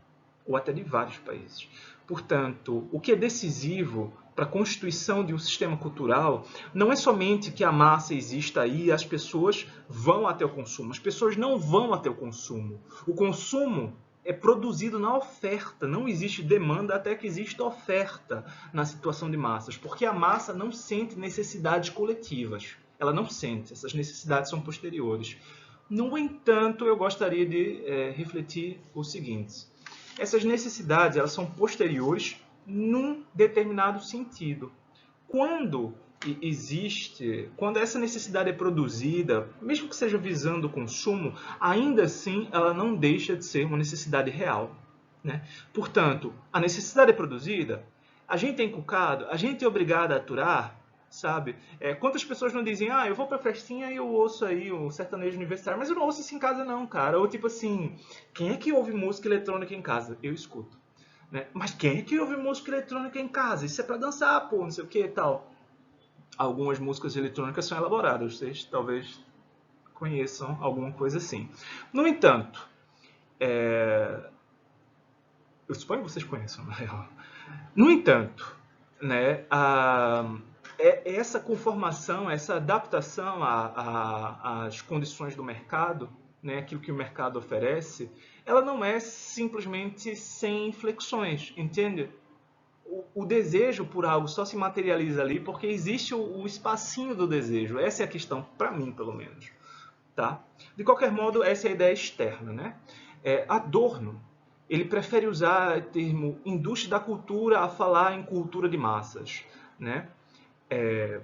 Speaker 1: Ou até de vários países. Portanto, o que é decisivo para a constituição de um sistema cultural não é somente que a massa exista aí e as pessoas vão até o consumo. As pessoas não vão até o consumo. O consumo é produzido na oferta. Não existe demanda até que exista oferta na situação de massas, porque a massa não sente necessidades coletivas. Ela não sente. Essas necessidades são posteriores. No entanto, eu gostaria de refletir o seguinte. Essas necessidades elas são posteriores num determinado sentido. Quando essa necessidade é produzida, mesmo que seja visando o consumo, ainda assim ela não deixa de ser uma necessidade real. Né? Portanto, a necessidade é produzida, a gente é inculcado, a gente é obrigado a aturar, sabe? Quantas pessoas não dizem, eu vou pra festinha e eu ouço aí um sertanejo universitário, mas eu não ouço isso em casa não, cara. Ou tipo assim, quem é que ouve música eletrônica em casa? Eu escuto. Né? Mas quem é que ouve música eletrônica em casa? Isso é pra dançar, pô, não sei o que e tal. Algumas músicas eletrônicas são elaboradas, vocês talvez conheçam alguma coisa assim. No entanto, eu suponho que vocês conheçam, na real. No entanto, né, essa conformação, essa adaptação às condições do mercado, né, aquilo que o mercado oferece, ela não é simplesmente sem inflexões, entende? O desejo por algo só se materializa ali porque existe o espacinho do desejo. Essa é a questão, para mim, pelo menos. Tá? De qualquer modo, essa é a ideia externa. Né? Adorno, ele prefere usar o termo indústria da cultura a falar em cultura de massas. Né?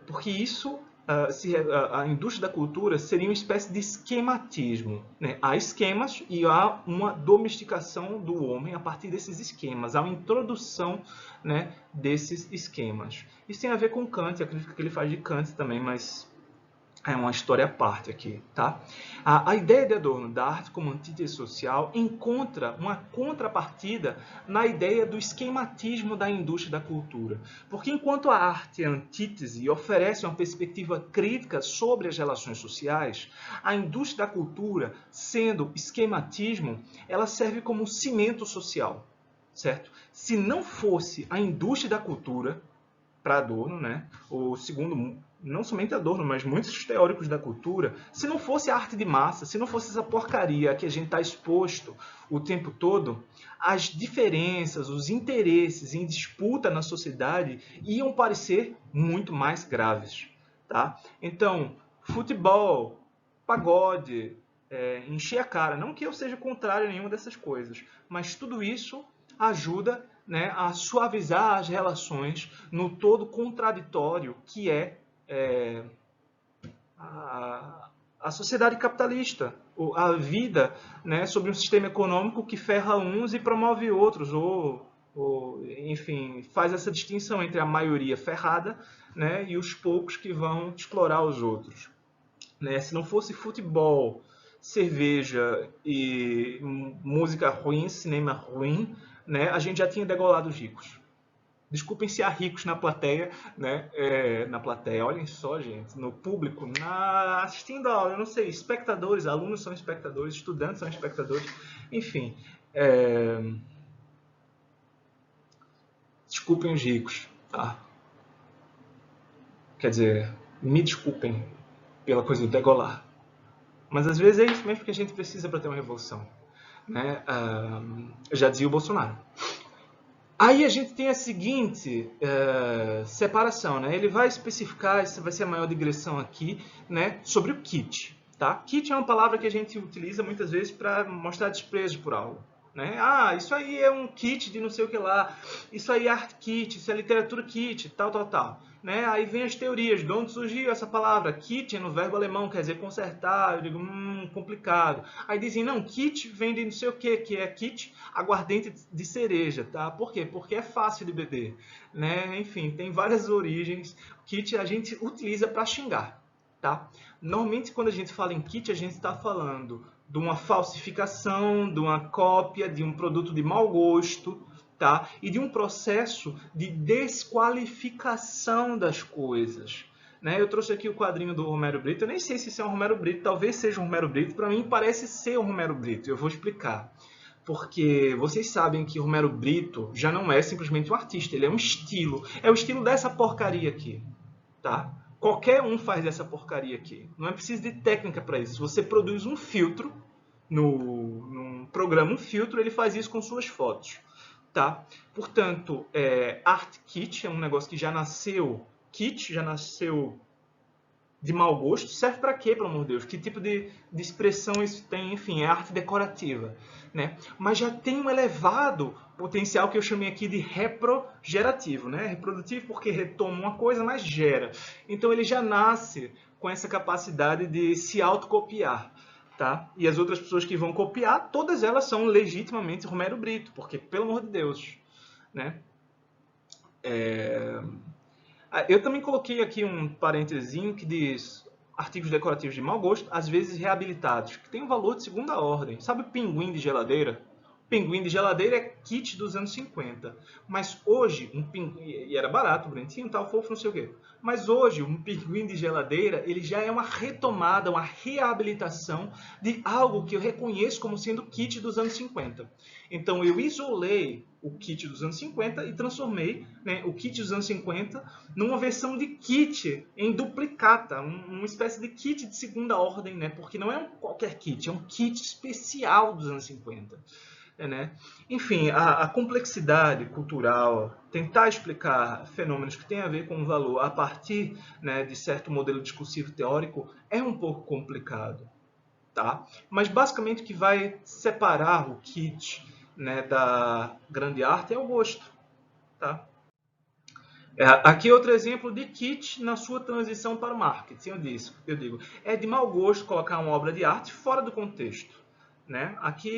Speaker 1: Porque isso, a indústria da cultura seria uma espécie de esquematismo. Né? Há esquemas e há uma domesticação do homem a partir desses esquemas, há uma introdução, né, desses esquemas. Isso tem a ver com Kant, a crítica que ele faz de Kant também, mas é uma história à parte aqui, tá? A ideia de Adorno da arte como antítese social encontra uma contrapartida na ideia do esquematismo da indústria da cultura. Porque enquanto a arte é antítese e oferece uma perspectiva crítica sobre as relações sociais, a indústria da cultura, sendo esquematismo, ela serve como um cimento social, certo? Se não fosse a indústria da cultura, para Adorno, né, o segundo não somente Adorno, mas muitos teóricos da cultura, se não fosse a arte de massa, se não fosse essa porcaria que a gente está exposto o tempo todo, as diferenças, os interesses em disputa na sociedade iam parecer muito mais graves. Tá? Então, futebol, pagode, encher a cara, não que eu seja contrário a nenhuma dessas coisas, mas tudo isso ajuda, né, a suavizar as relações no todo contraditório que é a sociedade capitalista, a vida, né, sobre um sistema econômico que ferra uns e promove outros, enfim, faz essa distinção entre a maioria ferrada, né, e os poucos que vão explorar os outros. Né? Se não fosse futebol, cerveja e música ruim, cinema ruim, né, a gente já tinha degolado os ricos. Desculpem se há ricos na plateia, né? Na plateia, olhem só, gente, no público, assistindo a aula, eu não sei, espectadores, alunos são espectadores, estudantes são espectadores, enfim. Desculpem os ricos, tá? Quer dizer, me desculpem pela coisa do degolar. Mas às vezes é isso mesmo que a gente precisa para ter uma revolução. Né? Já dizia o Bolsonaro. Aí a gente tem a seguinte separação, né? Ele vai especificar, essa vai ser a maior digressão aqui, né? Sobre o kit. Tá? Kit é uma palavra que a gente utiliza muitas vezes para mostrar desprezo por algo. Né? Ah, isso aí é um kit de não sei o que lá, isso aí é art kit, isso é literatura kit, tal, tal, tal. Né? Aí vem as teorias, de onde surgiu essa palavra? Kit no verbo alemão, quer dizer consertar, eu digo, complicado. Aí dizem, não, kit vem de não sei o que é kit, aguardente de cereja, tá? Por quê? Porque é fácil de beber. Né? Enfim, tem várias origens. Kit a gente utiliza para xingar. Tá? Normalmente, quando a gente fala em kit, a gente está falando de uma falsificação, de uma cópia, de um produto de mau gosto, tá? E de um processo de desqualificação das coisas. Né? Eu trouxe aqui o quadrinho do Romero Brito, eu nem sei se isso é um Romero Brito, talvez seja um Romero Brito, para mim parece ser um Romero Brito, eu vou explicar. Porque vocês sabem que Romero Brito já não é simplesmente um artista, ele é um estilo. É o estilo dessa porcaria aqui, tá? Qualquer um faz essa porcaria aqui. Não é preciso de técnica para isso. Você produz um filtro num programa, um filtro, ele faz isso com suas fotos. Tá? Portanto, Art Kit é um negócio que já nasceu kit, já nasceu de mau gosto. Serve para quê, pelo amor de Deus? Que tipo de expressão isso tem? Enfim, é arte decorativa. Né? Mas já tem um elevado potencial que eu chamei aqui de reprogerativo. Né? Reprodutivo porque retoma uma coisa, mas gera. Então ele já nasce com essa capacidade de se autocopiar. Tá? E as outras pessoas que vão copiar, todas elas são legitimamente Romero Brito, porque, pelo amor de Deus. Né? Eu também coloquei aqui um parentezinho que diz artigos decorativos de mau gosto, às vezes reabilitados, que tem um valor de segunda ordem. Sabe o pinguim de geladeira? O pinguim de geladeira é kit dos anos 50. Mas hoje, um pinguim, e era barato, bonitinho, tal, fofo, não sei o quê. Mas hoje, um pinguim de geladeira, ele já é uma retomada, uma reabilitação de algo que eu reconheço como sendo kit dos anos 50. Então eu isolei o kit dos anos 50 e transformei, né, o kit dos anos 50 numa versão de kit em duplicata, uma espécie de kit de segunda ordem, né, porque não é qualquer kit, é um kit especial dos anos 50. Né? Enfim, a complexidade cultural, tentar explicar fenômenos que têm a ver com o valor a partir, né, de certo modelo discursivo teórico é um pouco complicado. Tá? Mas basicamente o que vai separar o kit, né, da grande arte é o gosto. Tá? Aqui outro exemplo de kit na sua transição para o marketing. Eu digo, é de mau gosto colocar uma obra de arte fora do contexto. Né? Aqui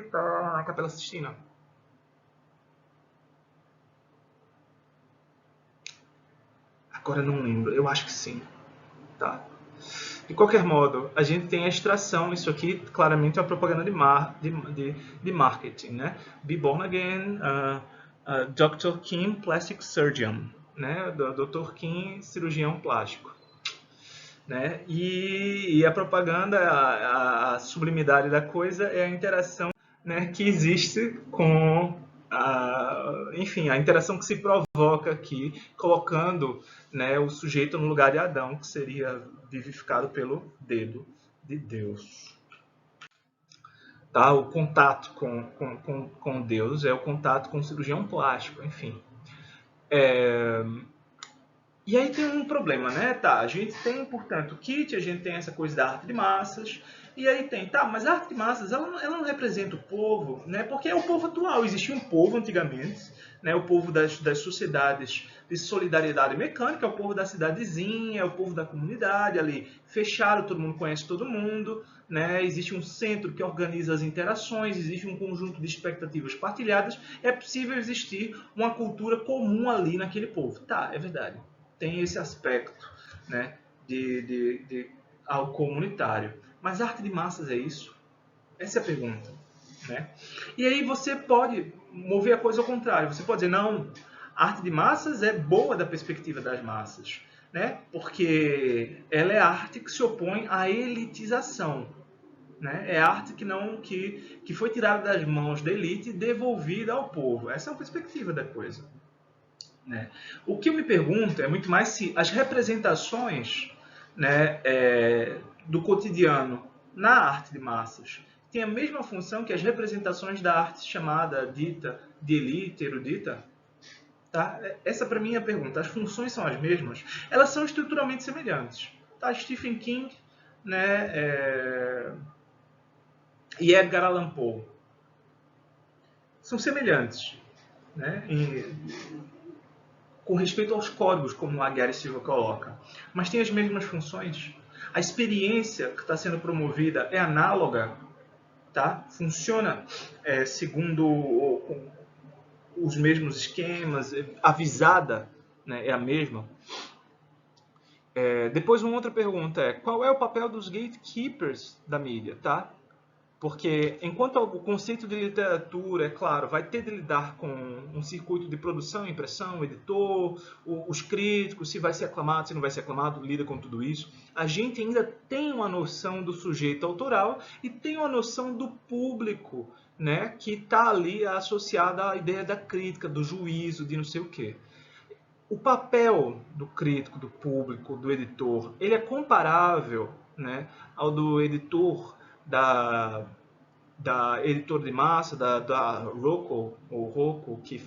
Speaker 1: está a Capela Sistina. Agora não lembro, eu acho que sim. Tá? De qualquer modo, a gente tem a extração, isso aqui claramente é uma propaganda de marketing, né? Be Born Again, Dr. Kim Plastic Surgeon, né? Dr. Kim, cirurgião plástico. Né? E a propaganda, a sublimidade da coisa é a interação, né, que existe com enfim, a interação que se provoca aqui, colocando, né, o sujeito no lugar de Adão, que seria vivificado pelo dedo de Deus. Tá? O contato com Deus é o contato com o cirurgião plástico, enfim. E aí tem um problema, né? Tá, a gente tem, portanto, o kit, a gente tem essa coisa da arte de massas, e aí tem, tá, mas a arte de massas, ela não representa o povo, né? Porque é o povo atual. Existia um povo antigamente, né? O povo das sociedades de solidariedade mecânica, é o povo da cidadezinha, é o povo da comunidade ali, fechado, todo mundo conhece todo mundo, né? Existe um centro que organiza as interações, existe um conjunto de expectativas partilhadas, é possível existir uma cultura comum ali naquele povo. Tá, é verdade. Tem esse aspecto, né, de algo comunitário. Mas arte de massas é isso? Essa é a pergunta. Né? E aí você pode mover a coisa ao contrário. Você pode dizer, não, a arte de massas é boa da perspectiva das massas. Né? Porque ela é arte que se opõe à elitização. Né? É arte que foi tirada das mãos da elite e devolvida ao povo. Essa é a perspectiva da coisa. Né? O que eu me pergunto é muito mais se as representações, né, do cotidiano na arte de massas têm a mesma função que as representações da arte chamada, dita, de elite, erudita. Tá? Essa para mim é a pergunta. As funções são as mesmas? Elas são estruturalmente semelhantes. Tá? Stephen King, né, e Edgar Allan Poe são semelhantes, né, com respeito aos códigos, como a Gary Silva coloca, mas tem as mesmas funções. A experiência que está sendo promovida é análoga, tá? Funciona segundo os mesmos esquemas, a visada, né, é a mesma. Depois uma outra pergunta é, qual é o papel dos gatekeepers da mídia, tá? Porque enquanto o conceito de literatura, é claro, vai ter de lidar com um circuito de produção, impressão, editor, os críticos, se vai ser aclamado, se não vai ser aclamado, lida com tudo isso, a gente ainda tem uma noção do sujeito autoral e tem uma noção do público, né, que está ali associada à ideia da crítica, do juízo, de não sei o quê. O papel do crítico, do público, do editor, ele é comparável, né, ao do editor da editora de massa, da Rocco, ou Rocco, que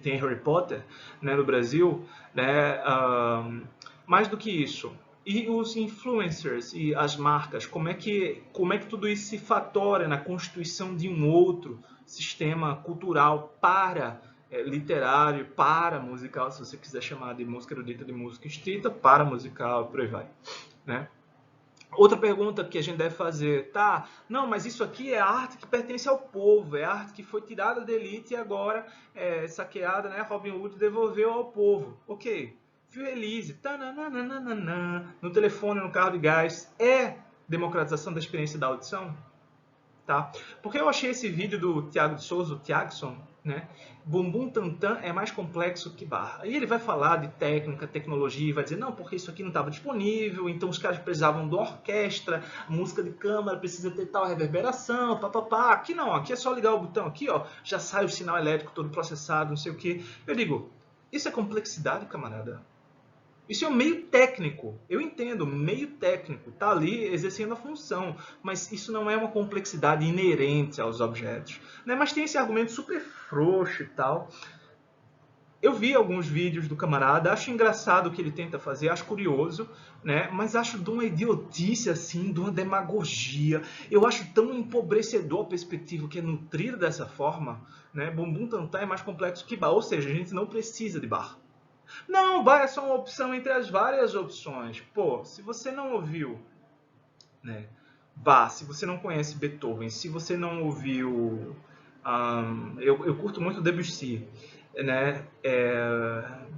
Speaker 1: tem Harry Potter, né, no Brasil, né, mais do que isso. E os influencers e as marcas, como é que tudo isso se fatora na constituição de um outro sistema cultural para literário, para musical, se você quiser chamar de música erudita, de música estrita, para musical, por aí vai, né? Outra pergunta que a gente deve fazer, tá, não, mas isso aqui é arte que pertence ao povo, é arte que foi tirada da elite e agora saqueada, né? Robin Hood devolveu ao povo. Ok, Phil Elise, no telefone, no carro de gás, é democratização da experiência da audição? Tá? Porque eu achei esse vídeo do Thiago de Souza, o Thiagson, né? Bumbum Tantan é mais complexo que barra. Aí ele vai falar de técnica, tecnologia, vai dizer, não, porque isso aqui não estava disponível, então os caras precisavam de orquestra, música de câmara precisa ter tal reverberação, papapá. Aqui não, aqui é só ligar o botão aqui, ó, já sai o sinal elétrico todo processado, não sei o que. Eu digo, isso é complexidade, camarada? Isso é um meio técnico, eu entendo, meio técnico, está ali exercendo a função, mas isso não é uma complexidade inerente aos objetos. Né? Mas tem esse argumento super frouxo e tal. Eu vi alguns vídeos do camarada, acho engraçado o que ele tenta fazer, acho curioso, né? Mas acho de uma idiotice, assim, de uma demagogia. Eu acho tão empobrecedor a perspectiva que é nutrida dessa forma. Né? Bumbum Tantan é mais complexo que bar, ou seja, a gente não precisa de bar. Não, bar é só uma opção entre as várias opções. Pô, se você não ouviu, né, Bach, se você não conhece Beethoven, se você não ouviu, eu curto muito Debussy, né,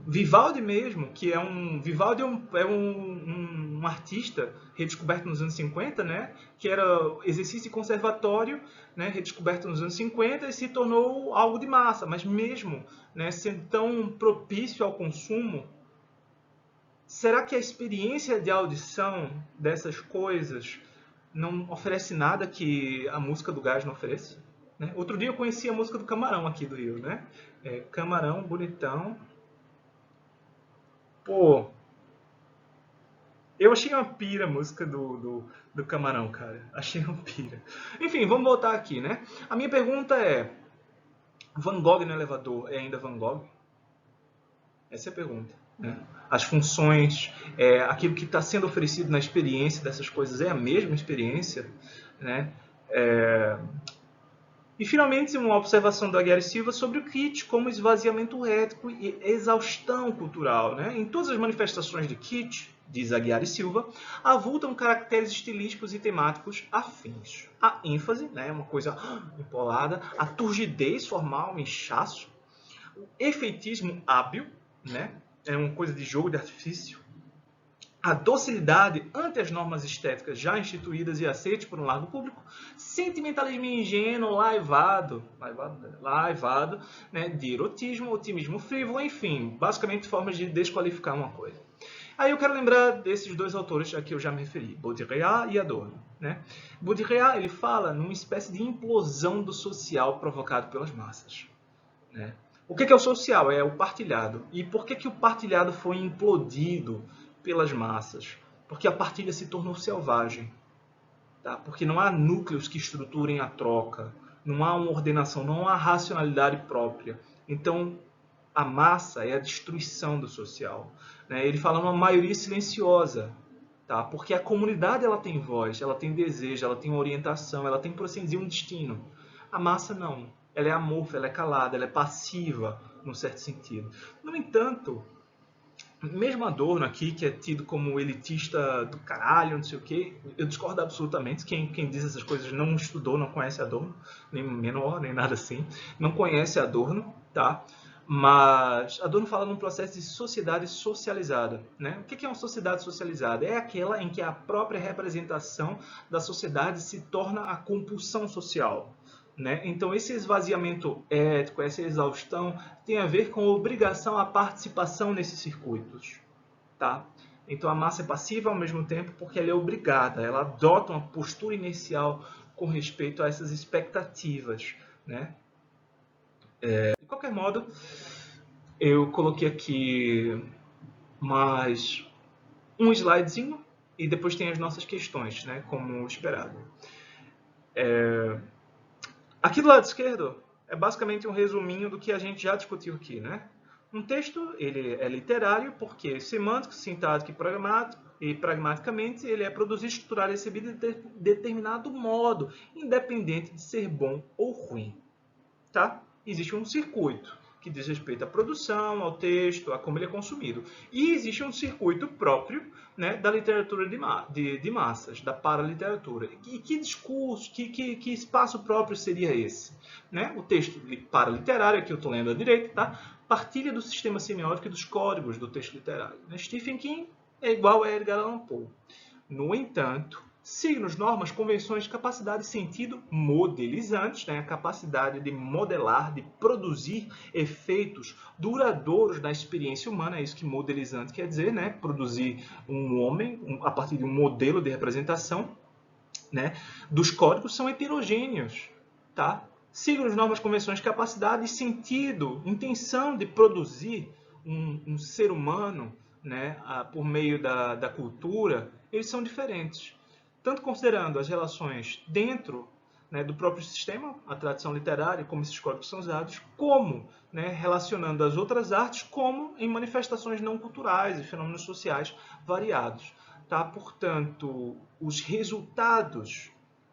Speaker 1: Vivaldi mesmo, que é um Vivaldi um artista redescoberto nos anos 50, né, que era exercício de conservatório, né, redescoberto nos anos 50 e se tornou algo de massa, mas mesmo, né, sendo tão propício ao consumo, será que a experiência de audição dessas coisas não oferece nada que a música do gás não ofereça? né? Outro dia eu conheci a música do Camarão aqui do Rio, né? Camarão, bonitão. Pô, eu achei uma pira a música do Camarão, cara. Achei uma pira. Enfim, vamos voltar aqui, né? A minha pergunta é: Van Gogh no elevador é ainda Van Gogh? Essa é a pergunta, né? As funções, aquilo que está sendo oferecido na experiência dessas coisas é a mesma experiência, né? E, finalmente, uma observação da Aguiar Silva sobre o Kitsch como esvaziamento ético e exaustão cultural, né? Em todas as manifestações de Kitsch, diz Aguiar Silva, avultam caracteres estilísticos e temáticos afins. A ênfase, né, uma coisa empolada, a turgidez formal, um inchaço, o efeitismo hábil, né, é uma coisa de jogo de artifício, a docilidade ante as normas estéticas já instituídas e aceitas por um largo público, sentimentalismo ingênuo, laivado, né, de erotismo, otimismo frívolo, enfim, basicamente formas de desqualificar uma coisa. Aí eu quero lembrar desses dois autores a que eu já me referi, Baudrillard e Adorno, né? Baudrillard, ele fala numa espécie de implosão do social provocado pelas massas, né? O que é o social? É o partilhado. E por que o partilhado foi implodido pelas massas? Porque a partilha se tornou selvagem. Tá? Porque não há núcleos que estruturem a troca, não há uma ordenação, não há racionalidade própria. Então, a massa é a destruição do social, né? Ele fala uma maioria silenciosa, tá? Porque a comunidade ela tem voz, ela tem desejo, ela tem orientação, ela tem, por assim dizer, um destino. A massa não. Ela é amorfa, ela é calada, ela é passiva, num certo sentido. No entanto, mesmo Adorno aqui, que é tido como elitista do caralho, não sei o quê, eu discordo absolutamente. Quem diz essas coisas não estudou, não conhece Adorno, nem menor, nem nada assim. Não conhece Adorno, tá? Mas Adorno fala num processo de sociedade socializada, né? O que é uma sociedade socializada? É aquela em que a própria representação da sociedade se torna a compulsão social, né? Então, esse esvaziamento ético, essa exaustão, tem a ver com a obrigação à participação nesses circuitos. Tá? Então, a massa é passiva ao mesmo tempo porque ela é obrigada, ela adota uma postura inicial com respeito a essas expectativas. Né? De qualquer modo, eu coloquei aqui mais um slidezinho e depois tem as nossas questões, né? Como esperado. Aqui do lado esquerdo é basicamente um resuminho do que a gente já discutiu aqui, né? Um texto ele é literário porque é semântico, sintático e pragmaticamente ele é produzido, estruturado e recebido de determinado modo, independente de ser bom ou ruim. Tá? Existe um circuito que diz respeito à produção, ao texto, a como ele é consumido. E existe um circuito próprio, né, da literatura de massas, da paraliteratura. E que discurso, que espaço próprio seria esse? Né? O texto paraliterário, que eu estou lendo à direita, tá? Partilha do sistema semiótico e dos códigos do texto literário. Né? Stephen King é igual a Edgar Allan Poe. No entanto, signos, normas, convenções, capacidade e sentido modelizantes, né? A capacidade de modelar, de produzir efeitos duradouros na experiência humana, é isso que modelizante quer dizer, né? Produzir um homem a partir de um modelo de representação, né? Dos códigos são heterogêneos, tá? Signos, normas, convenções, capacidade e sentido, intenção de produzir um ser humano, né? Por meio da cultura, eles são diferentes. Tanto considerando as relações dentro, né, do próprio sistema, a tradição literária, como esses códigos são usados, como, né, relacionando as outras artes, como em manifestações não culturais e fenômenos sociais variados. Tá? Portanto, os resultados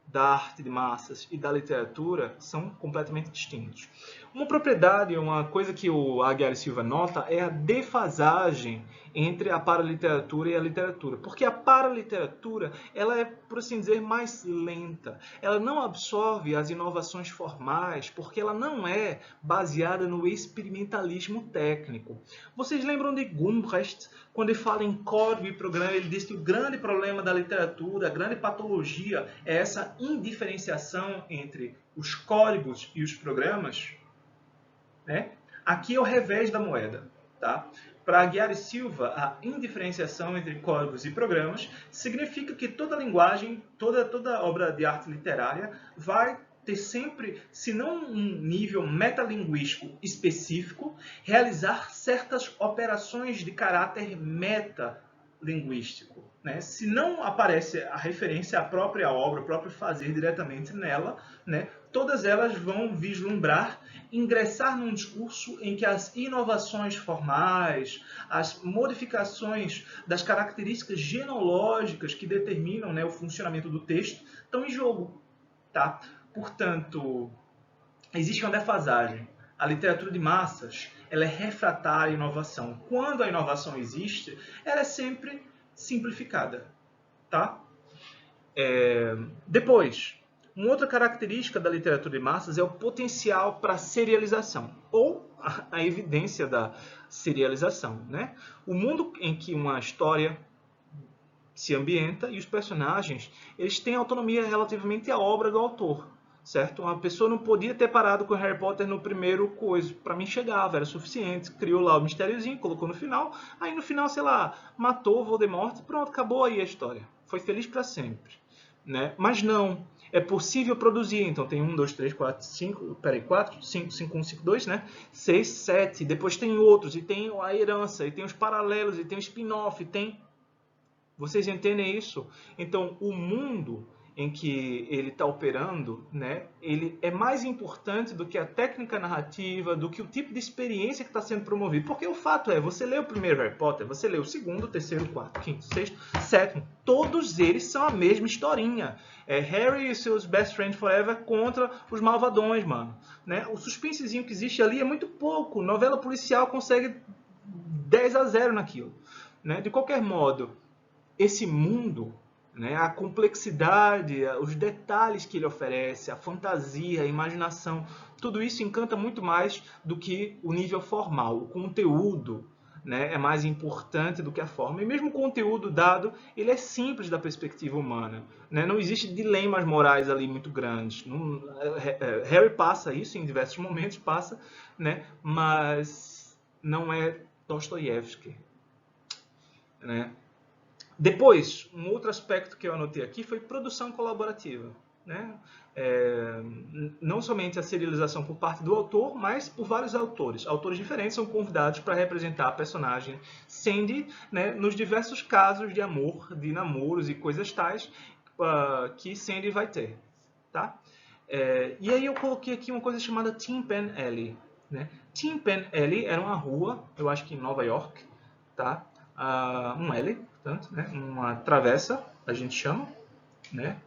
Speaker 1: da arte de massas e da literatura são completamente distintos. Uma propriedade, uma coisa que o Aguiar Silva nota é a defasagem entre a paraliteratura e a literatura. Porque a paraliteratura, ela é, por assim dizer, mais lenta. Ela não absorve as inovações formais, porque ela não é baseada no experimentalismo técnico. Vocês lembram de Gumbrecht, quando ele fala em código e programa, ele diz que o grande problema da literatura, a grande patologia, é essa indiferenciação entre os códigos e os programas? Né? Aqui é o revés da moeda. Tá? Para Aguiar Silva, a indiferenciação entre códigos e programas significa que toda linguagem, toda obra de arte literária vai ter sempre, se não um nível metalinguístico específico, realizar certas operações de caráter metalinguístico. Né? Se não aparece a referência à própria obra, ao próprio fazer diretamente nela, né? Todas elas vão vislumbrar, ingressar num discurso em que as inovações formais, as modificações das características genológicas que determinam, né, o funcionamento do texto estão em jogo. Tá? Portanto, existe uma defasagem. A literatura de massas ela é refratária à inovação. Quando a inovação existe, ela é sempre simplificada. Tá? Depois, uma outra característica da literatura de massas é o potencial para serialização, ou a evidência da serialização. Né? O mundo em que uma história se ambienta e os personagens eles têm autonomia relativamente à obra do autor. Certo? Uma pessoa não podia ter parado com Harry Potter no primeiro coisa. Para mim chegava, era suficiente. Criou lá o mistériozinho, colocou no final. Aí no final, sei lá, matou Voldemort. Pronto, acabou aí a história. Foi feliz para sempre. Né? Mas não. É possível produzir. Então tem 1, 2, 3, 4, 5. Peraí, 4, 5, 5, 1, 5, 2, né? 6, 7. Depois tem outros. E tem a herança. E tem os paralelos. E tem o spin-off. Tem... Vocês entendem isso? Então o mundo em que ele está operando, né, ele é mais importante do que a técnica narrativa, do que o tipo de experiência que está sendo promovido. Porque o fato é, você lê o primeiro Harry Potter, você lê o segundo, o terceiro, o quarto, o quinto, o sexto, o sétimo. Todos eles são a mesma historinha. É Harry e seus best friends forever contra os malvadões, mano. Né? O suspensezinho que existe ali é muito pouco. Novela policial consegue 10-0 naquilo. Né? De qualquer modo, esse mundo... Né? A complexidade, os detalhes que ele oferece, a fantasia, a imaginação, tudo isso encanta muito mais do que o nível formal. O conteúdo, né, é mais importante do que a forma. E mesmo o conteúdo dado, ele é simples da perspectiva humana. Né? Não existe dilemas morais ali muito grandes. Não, Harry passa isso em diversos momentos, passa, né? Mas não é Dostoiévski. Né? Depois, um outro aspecto que eu anotei aqui foi produção colaborativa. Né? Não somente a serialização por parte do autor, mas por vários autores. Autores diferentes são convidados para representar a personagem Sandy, né, nos diversos casos de amor, de namoros e coisas tais que Sandy vai ter. Tá? E aí eu coloquei aqui uma coisa chamada Tin Pan Alley. Né? Tin Pan Alley era uma rua, eu acho que em Nova York, tá? Um L, portanto, né? Uma travessa, a gente chama, né?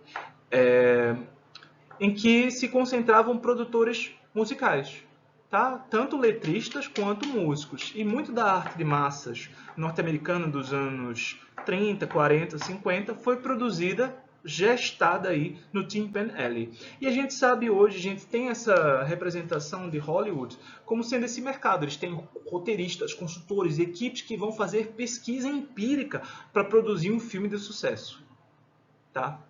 Speaker 1: Em que se concentravam produtores musicais, tá? Tanto letristas quanto músicos. E muito da arte de massas norte-americana dos anos 30, 40, 50 foi produzida, gestada aí no Tin Pan Alley. E a gente sabe hoje, a gente tem essa representação de Hollywood como sendo esse mercado. Eles têm roteiristas, consultores, equipes que vão fazer pesquisa empírica para produzir um filme de sucesso. Tá?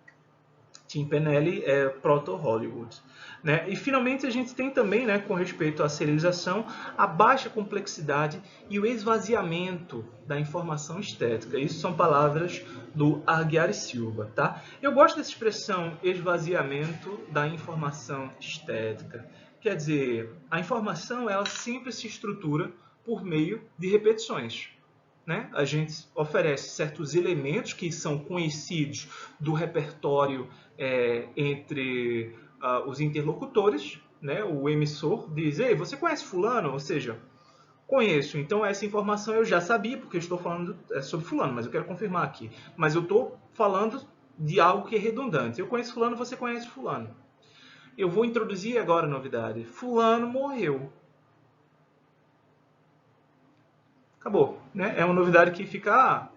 Speaker 1: Tin Pan Alley é proto-Hollywood. Né? E finalmente a gente tem também, né, com respeito à serialização, a baixa complexidade e o esvaziamento da informação estética. Isso são palavras do Aguiar e Silva. Tá? Eu gosto dessa expressão esvaziamento da informação estética. Quer dizer, a informação ela sempre se estrutura por meio de repetições. Né? A gente oferece certos elementos que são conhecidos do repertório entre os interlocutores, né? O emissor diz, ei, você conhece fulano? Ou seja, conheço, então essa informação eu já sabia, porque eu estou falando sobre fulano, mas eu quero confirmar aqui. Mas eu estou falando de algo que é redundante. Eu conheço fulano, você conhece fulano. Eu vou introduzir agora a novidade. Fulano morreu. Acabou, né? É uma novidade que fica,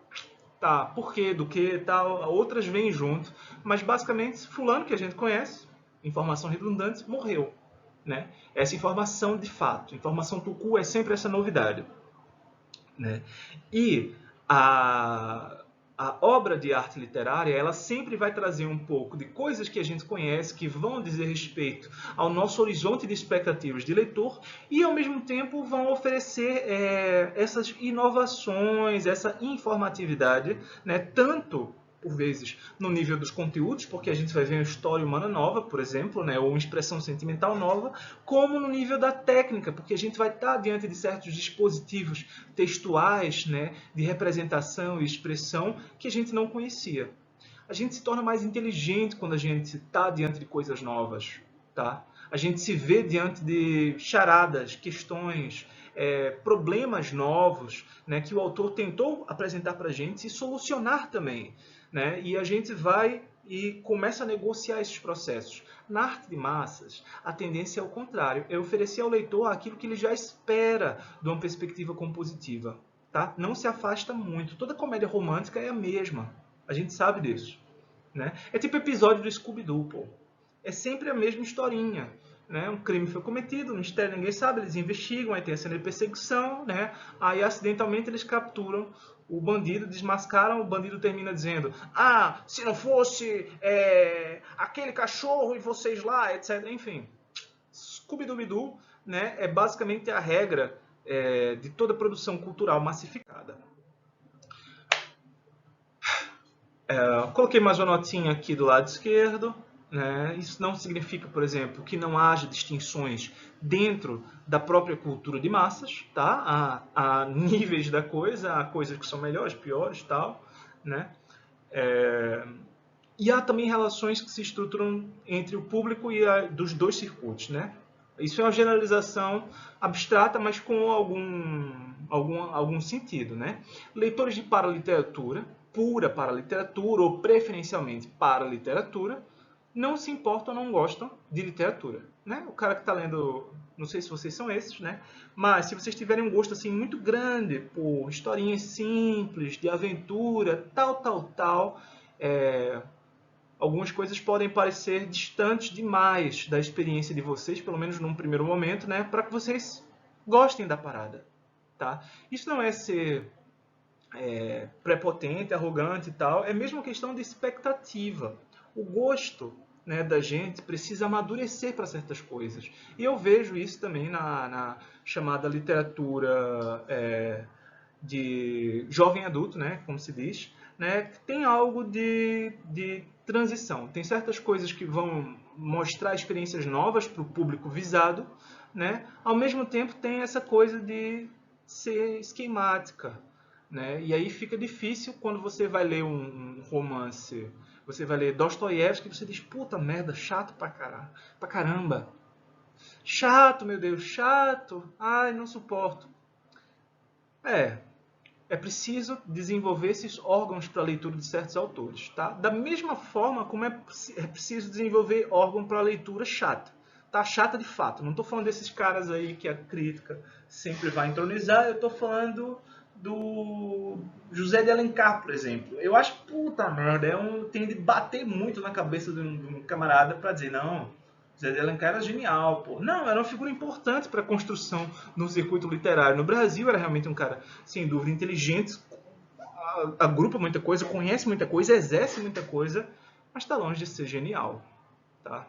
Speaker 1: tá, por quê, do que, tal, outras vêm junto, mas basicamente fulano que a gente conhece, informação redundante, morreu, né? Essa informação de fato, informação tucu é sempre essa novidade, né? E a obra de arte literária, ela sempre vai trazer um pouco de coisas que a gente conhece, que vão dizer respeito ao nosso horizonte de expectativas de leitor e, ao mesmo tempo, vão oferecer essas inovações, essa informatividade, né, tanto por vezes, no nível dos conteúdos, porque a gente vai ver uma história humana nova, por exemplo, né, ou uma expressão sentimental nova, como no nível da técnica, porque a gente vai estar diante de certos dispositivos textuais, né, de representação e expressão que a gente não conhecia. A gente se torna mais inteligente quando a gente está diante de coisas novas, tá? A gente se vê diante de charadas, questões, problemas novos, né, que o autor tentou apresentar para a gente e solucionar também, né? E a gente vai e começa a negociar esses processos. Na arte de massas, a tendência é o contrário, é oferecer ao leitor aquilo que ele já espera de uma perspectiva compositiva, tá? Não se afasta muito. Toda comédia romântica é a mesma. A gente sabe disso, né? É tipo episódio do Scooby-Doo, pô. É sempre a mesma historinha, né? Um crime foi cometido, um mistério ninguém sabe, eles investigam, aí tem a cena de perseguição, né? Aí acidentalmente eles capturam o bandido, desmascaram, o bandido termina dizendo: ah, se não fosse aquele cachorro e vocês lá, etc. Enfim, Scooby-Doo, né? É basicamente a regra de toda produção cultural massificada. Coloquei mais uma notinha aqui do lado esquerdo. Né? Isso não significa, por exemplo, que não haja distinções dentro da própria cultura de massas. Tá? Há níveis da coisa, há coisas que são melhores, piores e tal. Né? E há também relações que se estruturam entre o público e dos dois circuitos. Né? Isso é uma generalização abstrata, mas com algum sentido. Né? Leitores de paraliteratura, pura paraliteratura, ou preferencialmente paraliteratura, não se importam ou não gostam de literatura. Né? O cara que está lendo, não sei se vocês são esses, né? Mas se vocês tiverem um gosto assim muito grande por historinhas simples, de aventura, tal, algumas coisas podem parecer distantes demais da experiência de vocês, pelo menos num primeiro momento, né? Para que vocês gostem da parada. Tá? Isso não é ser prepotente, arrogante e tal, é mesmo uma questão de expectativa. O gosto, né, da gente precisa amadurecer para certas coisas. E eu vejo isso também na chamada literatura de jovem adulto, né, como se diz, né, que tem algo de transição. Tem certas coisas que vão mostrar experiências novas para o público visado, né, ao mesmo tempo tem essa coisa de ser esquemática, né? E aí fica difícil quando você vai ler um romance, você vai ler Dostoiévski, você diz, puta merda, chato pra caramba. Chato, meu Deus, chato. Ai, não suporto. É, é preciso desenvolver esses órgãos para a leitura de certos autores, tá? Da mesma forma como é preciso desenvolver órgão para a leitura chata. Tá chata de fato. Não estou falando desses caras aí que a crítica sempre vai entronizar, eu estou falando do José de Alencar, por exemplo. Eu acho, puta merda, tem de bater muito na cabeça de um camarada para dizer, não, José de Alencar era genial, pô. Não, era uma figura importante para a construção no circuito literário. No Brasil era realmente um cara, sem dúvida, inteligente, agrupa muita coisa, conhece muita coisa, exerce muita coisa, mas está longe de ser genial, tá?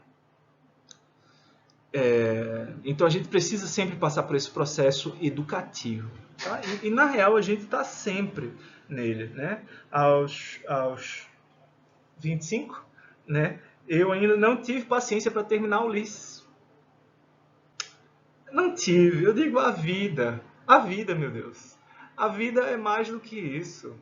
Speaker 1: Então a gente precisa sempre passar por esse processo educativo. Tá? E na real a gente está sempre nele. Né? Aos 25, né? Eu ainda não tive paciência para terminar Ulisses. Não tive, eu digo a vida. A vida, meu Deus. A vida é mais do que isso.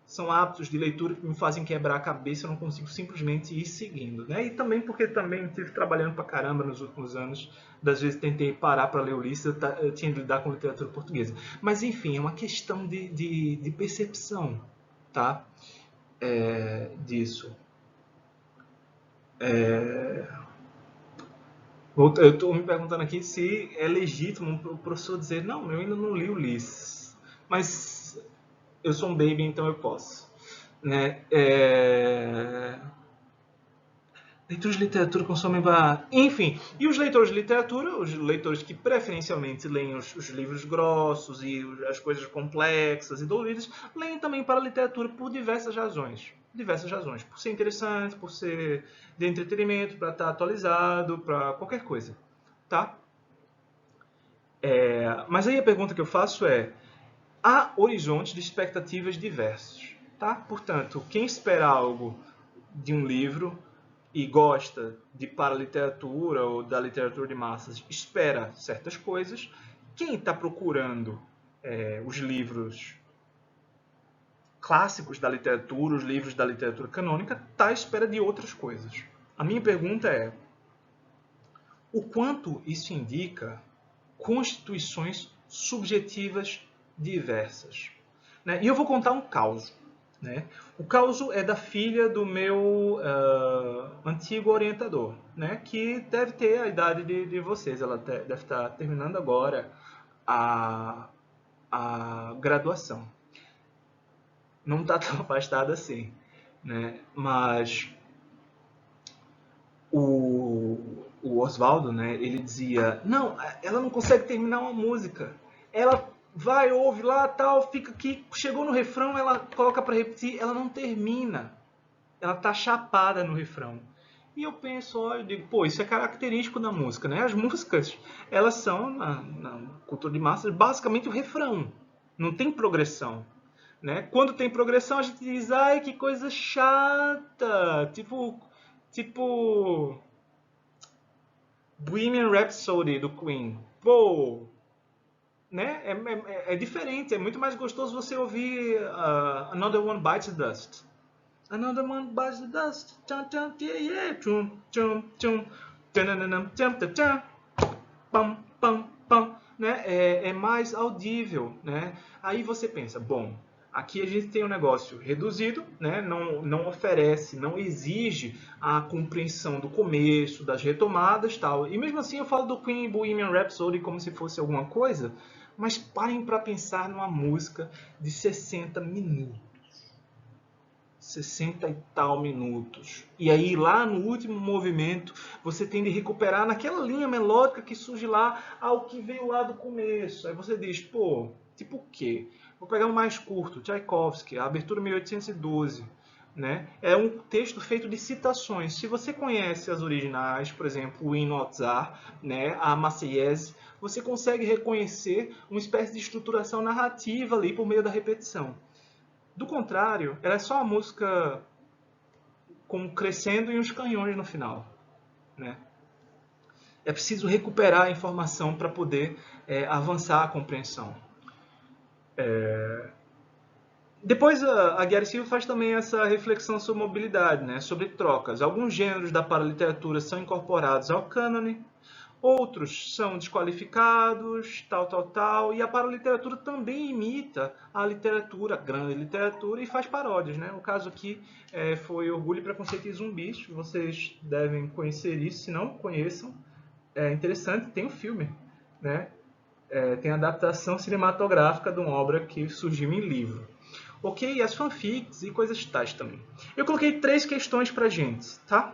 Speaker 1: São hábitos de leitura que me fazem quebrar a cabeça, eu não consigo simplesmente ir seguindo. Né? E também porque também estive trabalhando pra caramba nos últimos anos, das vezes tentei parar para ler Ulisses, eu tinha de lidar com literatura portuguesa. Mas enfim, é uma questão de percepção, tá? Disso. Eu estou me perguntando aqui se é legítimo o professor dizer, não, eu ainda não li Ulisses, mas eu sou um baby, então eu posso. Né? Leitores de literatura consomem... Enfim, e os leitores de literatura, os leitores que preferencialmente leem os livros grossos e as coisas complexas e doloridas, leem também para a literatura por diversas razões. Diversas razões. Por ser interessante, por ser de entretenimento, para estar atualizado, para qualquer coisa. Tá? Mas aí a pergunta que eu faço é: há horizontes de expectativas diversos. tá? Portanto, quem espera algo de um livro e gosta de paraliteratura ou da literatura de massas, espera certas coisas. Quem está procurando os livros clássicos da literatura, os livros da literatura canônica, está à espera de outras coisas. A minha pergunta é: o quanto isso indica constituições subjetivas diversas? Né? E eu vou contar um caso. Né? O caso é da filha do meu antigo orientador, né? Que deve ter a idade de vocês. Ela deve estar terminando agora a graduação. Não está tão afastada assim. Né? Mas o Oswaldo, né, ele dizia: não, ela não consegue terminar uma música. Ela vai, ouve lá, tal, fica aqui, chegou no refrão, ela coloca para repetir, ela não termina. Ela tá chapada no refrão. E eu penso, olha, eu digo, pô, isso é característico da música, né? As músicas, elas são, na cultura de massas, basicamente o refrão. Não tem progressão. Né? Quando tem progressão, a gente diz, ai, que coisa chata. Tipo Bohemian Rhapsody do Queen. Pô, né? É diferente, é muito mais gostoso você ouvir Another One Bites the Dust. Another One Bites the Dust. Tchum, tchum, yeah, yeah. Tchum, tchum, tchum. Tchananam, tchum, tchum. Pam, pam, pam. Né? É mais audível. Né? Aí você pensa, bom, aqui a gente tem um negócio reduzido, né? Não oferece, não exige a compreensão do começo, das retomadas e tal. E mesmo assim eu falo do Queen Bohemian Rhapsody como se fosse alguma coisa, mas parem para pensar numa música de 60 minutos. 60 e tal minutos. E aí lá no último movimento você tem de recuperar naquela linha melódica que surge lá ao que veio lá do começo. Aí você diz, pô, tipo o quê? Vou pegar um mais curto, Tchaikovsky, a abertura 1812. Né? É um texto feito de citações. Se você conhece as originais, por exemplo, o hino ao Tsar, né, a Marseillaise, você consegue reconhecer uma espécie de estruturação narrativa ali por meio da repetição. Do contrário, ela é só uma música com crescendo e uns canhões no final. Né? É preciso recuperar a informação para poder avançar a compreensão. Depois a Guiara Silva faz também essa reflexão sobre mobilidade, né? Sobre trocas. Alguns gêneros da paraliteratura são incorporados ao cânone, outros são desqualificados, tal, e a paraliteratura também imita a literatura, a grande literatura, e faz paródias, né? O caso aqui foi Orgulho, Preconceito e Zumbis, vocês devem conhecer isso, se não conheçam, é interessante, tem um filme, né? Tem a adaptação cinematográfica de uma obra que surgiu em livro. Ok? E as fanfics e coisas tais também. Eu coloquei 3 questões pra gente, tá?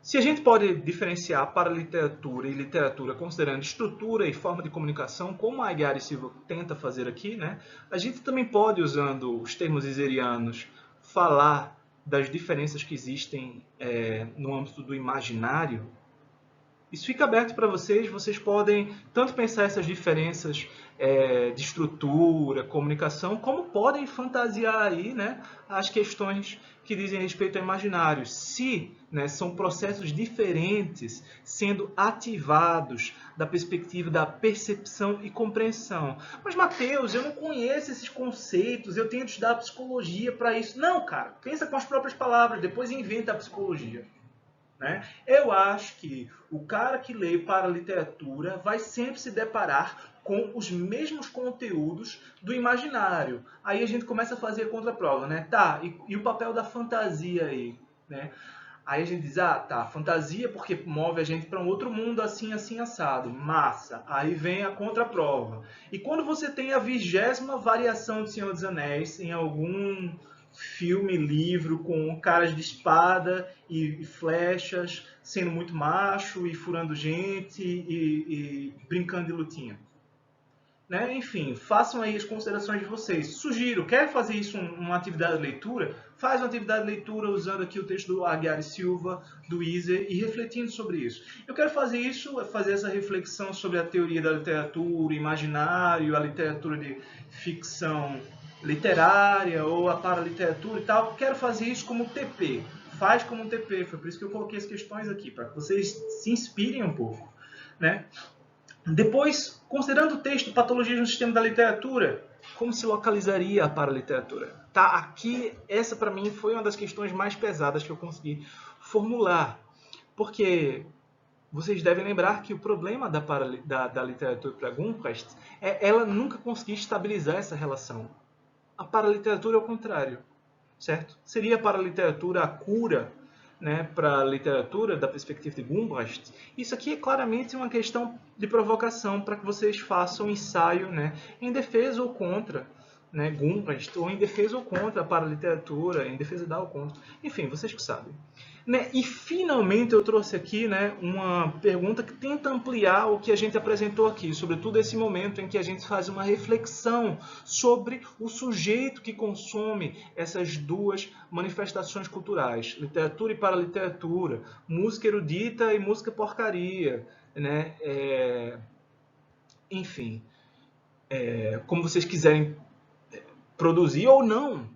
Speaker 1: Se a gente pode diferenciar paraliteratura e literatura considerando estrutura e forma de comunicação, como a Aguiar e Silva tenta fazer aqui, né? A gente também pode, usando os termos iserianos, falar das diferenças que existem no âmbito do imaginário. Isso fica aberto para vocês, vocês podem tanto pensar essas diferenças de estrutura, comunicação, como podem fantasiar aí, né, as questões que dizem respeito ao imaginário. Se, né, são processos diferentes sendo ativados da perspectiva da percepção e compreensão. Mas, Mateus, eu não conheço esses conceitos, eu tenho que estudar psicologia para isso. Não, cara, pensa com as próprias palavras, depois inventa a psicologia. Né? Eu acho que o cara que lê para a literatura vai sempre se deparar com os mesmos conteúdos do imaginário. Aí a gente começa a fazer a contraprova, né? Tá, e o papel da fantasia aí, né? Aí a gente diz, tá, fantasia porque move a gente para um outro mundo assim, assim, assado. Massa. Aí vem a contraprova. E quando você tem a 20ª variação de Senhor dos Anéis em algum filme, livro, com caras de espada e flechas, sendo muito macho e furando gente e brincando de lutinha. né? Enfim, façam aí as considerações de vocês. Sugiro, quer fazer isso uma atividade de leitura? Faz uma atividade de leitura usando aqui o texto do Aguiar e Silva, do Iser, e refletindo sobre isso. Eu quero fazer isso, fazer essa reflexão sobre a teoria da literatura, o imaginário, a literatura de ficção literária ou a paraliteratura e tal. Quero fazer isso como TP. Faz como um TP, foi por isso que eu coloquei as questões aqui, para que vocês se inspirem um pouco, né? Depois, considerando o texto Patologias no Sistema da Literatura, como se localizaria a paraliteratura? Tá, aqui, essa para mim foi uma das questões mais pesadas que eu consegui formular, porque vocês devem lembrar que o problema da literatura para Gumprecht é ela nunca conseguir estabilizar essa relação. A paraliteratura é o contrário, certo? Seria a paraliteratura a cura, né, para a literatura da perspectiva de Gumprecht? Isso aqui é claramente uma questão de provocação para que vocês façam um ensaio, né, em defesa ou contra, né, Gumprecht, ou em defesa ou contra a paraliteratura, em defesa da ou contra. Enfim, vocês que sabem. Né? E finalmente eu trouxe aqui, né, uma pergunta que tenta ampliar o que a gente apresentou aqui, sobretudo esse momento em que a gente faz uma reflexão sobre o sujeito que consome essas duas manifestações culturais, literatura e paraliteratura, música erudita e música porcaria, né? Enfim, como vocês quiserem produzir ou não,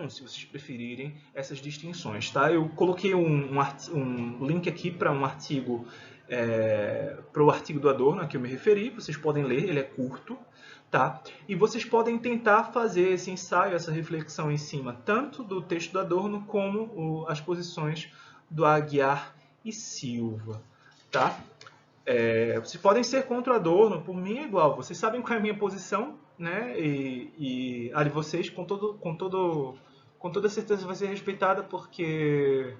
Speaker 1: se vocês preferirem, essas distinções. Tá? Eu coloquei um link aqui para um artigo, para o artigo do Adorno a que eu me referi, vocês podem ler, ele é curto, tá? E vocês podem tentar fazer esse ensaio, essa reflexão em cima, tanto do texto do Adorno como as posições do Aguiar e Silva. Tá? Vocês podem ser contra o Adorno, por mim é igual, vocês sabem qual é a minha posição, né? E a de vocês, com toda certeza, vai ser respeitada, porque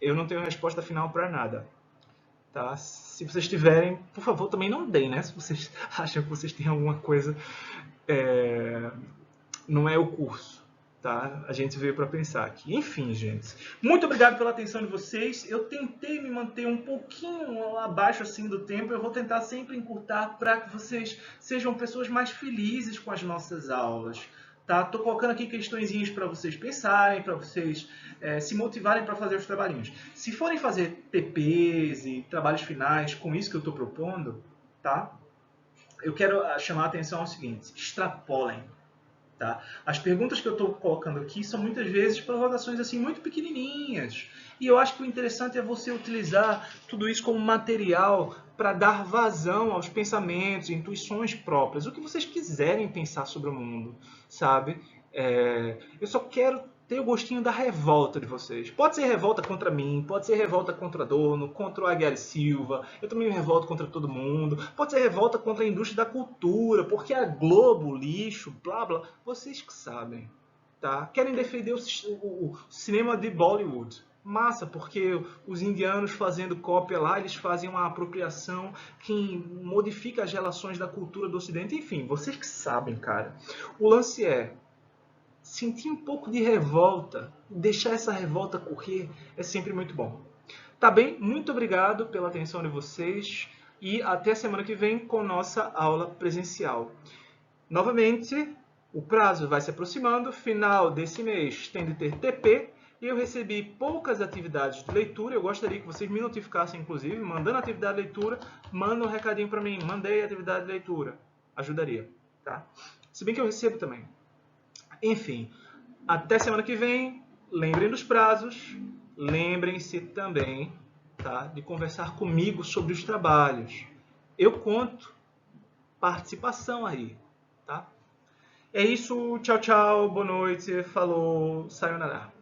Speaker 1: eu não tenho resposta final para nada. Tá? Se vocês tiverem, por favor, também não deem, né? Se vocês acham que vocês têm alguma coisa, não é o curso. Tá? A gente veio para pensar aqui. Enfim, gente. Muito obrigado pela atenção de vocês. Eu tentei me manter um pouquinho abaixo assim do tempo. Eu vou tentar sempre encurtar para que vocês sejam pessoas mais felizes com as nossas aulas. Tá? Tô colocando aqui questõezinhas para vocês pensarem, para vocês se motivarem para fazer os trabalhinhos. Se forem fazer TPs e trabalhos finais com isso que eu estou propondo, tá? Eu quero chamar a atenção ao seguinte: extrapolem. Tá? As perguntas que eu estou colocando aqui são muitas vezes provocações assim muito pequenininhas. E eu acho que o interessante é você utilizar tudo isso como material para dar vazão aos pensamentos, intuições próprias, o que vocês quiserem pensar sobre o mundo, sabe? Eu só quero ter o gostinho da revolta de vocês. Pode ser revolta contra mim, pode ser revolta contra Adorno, contra o Aguiar e Silva, eu também me revolto contra todo mundo, pode ser revolta contra a indústria da cultura, porque a Globo, lixo, blá blá, vocês que sabem. Tá? Querem defender o cinema de Bollywood. Massa, porque os indianos fazendo cópia lá, eles fazem uma apropriação que modifica as relações da cultura do Ocidente. Enfim, vocês que sabem, cara. O lance é sentir um pouco de revolta, deixar essa revolta correr, é sempre muito bom. Tá bem? Muito obrigado pela atenção de vocês e até semana que vem com nossa aula presencial. Novamente, o prazo vai se aproximando, final desse mês tem de ter TP, e eu recebi poucas atividades de leitura, eu gostaria que vocês me notificassem, inclusive, mandando atividade de leitura, manda um recadinho para mim, mandei atividade de leitura, ajudaria, tá? Se bem que eu recebo também. Enfim, até semana que vem, lembrem dos prazos, lembrem-se também, tá, de conversar comigo sobre os trabalhos. Eu conto participação aí, tá? É isso, tchau, tchau, boa noite, falou, sayonara.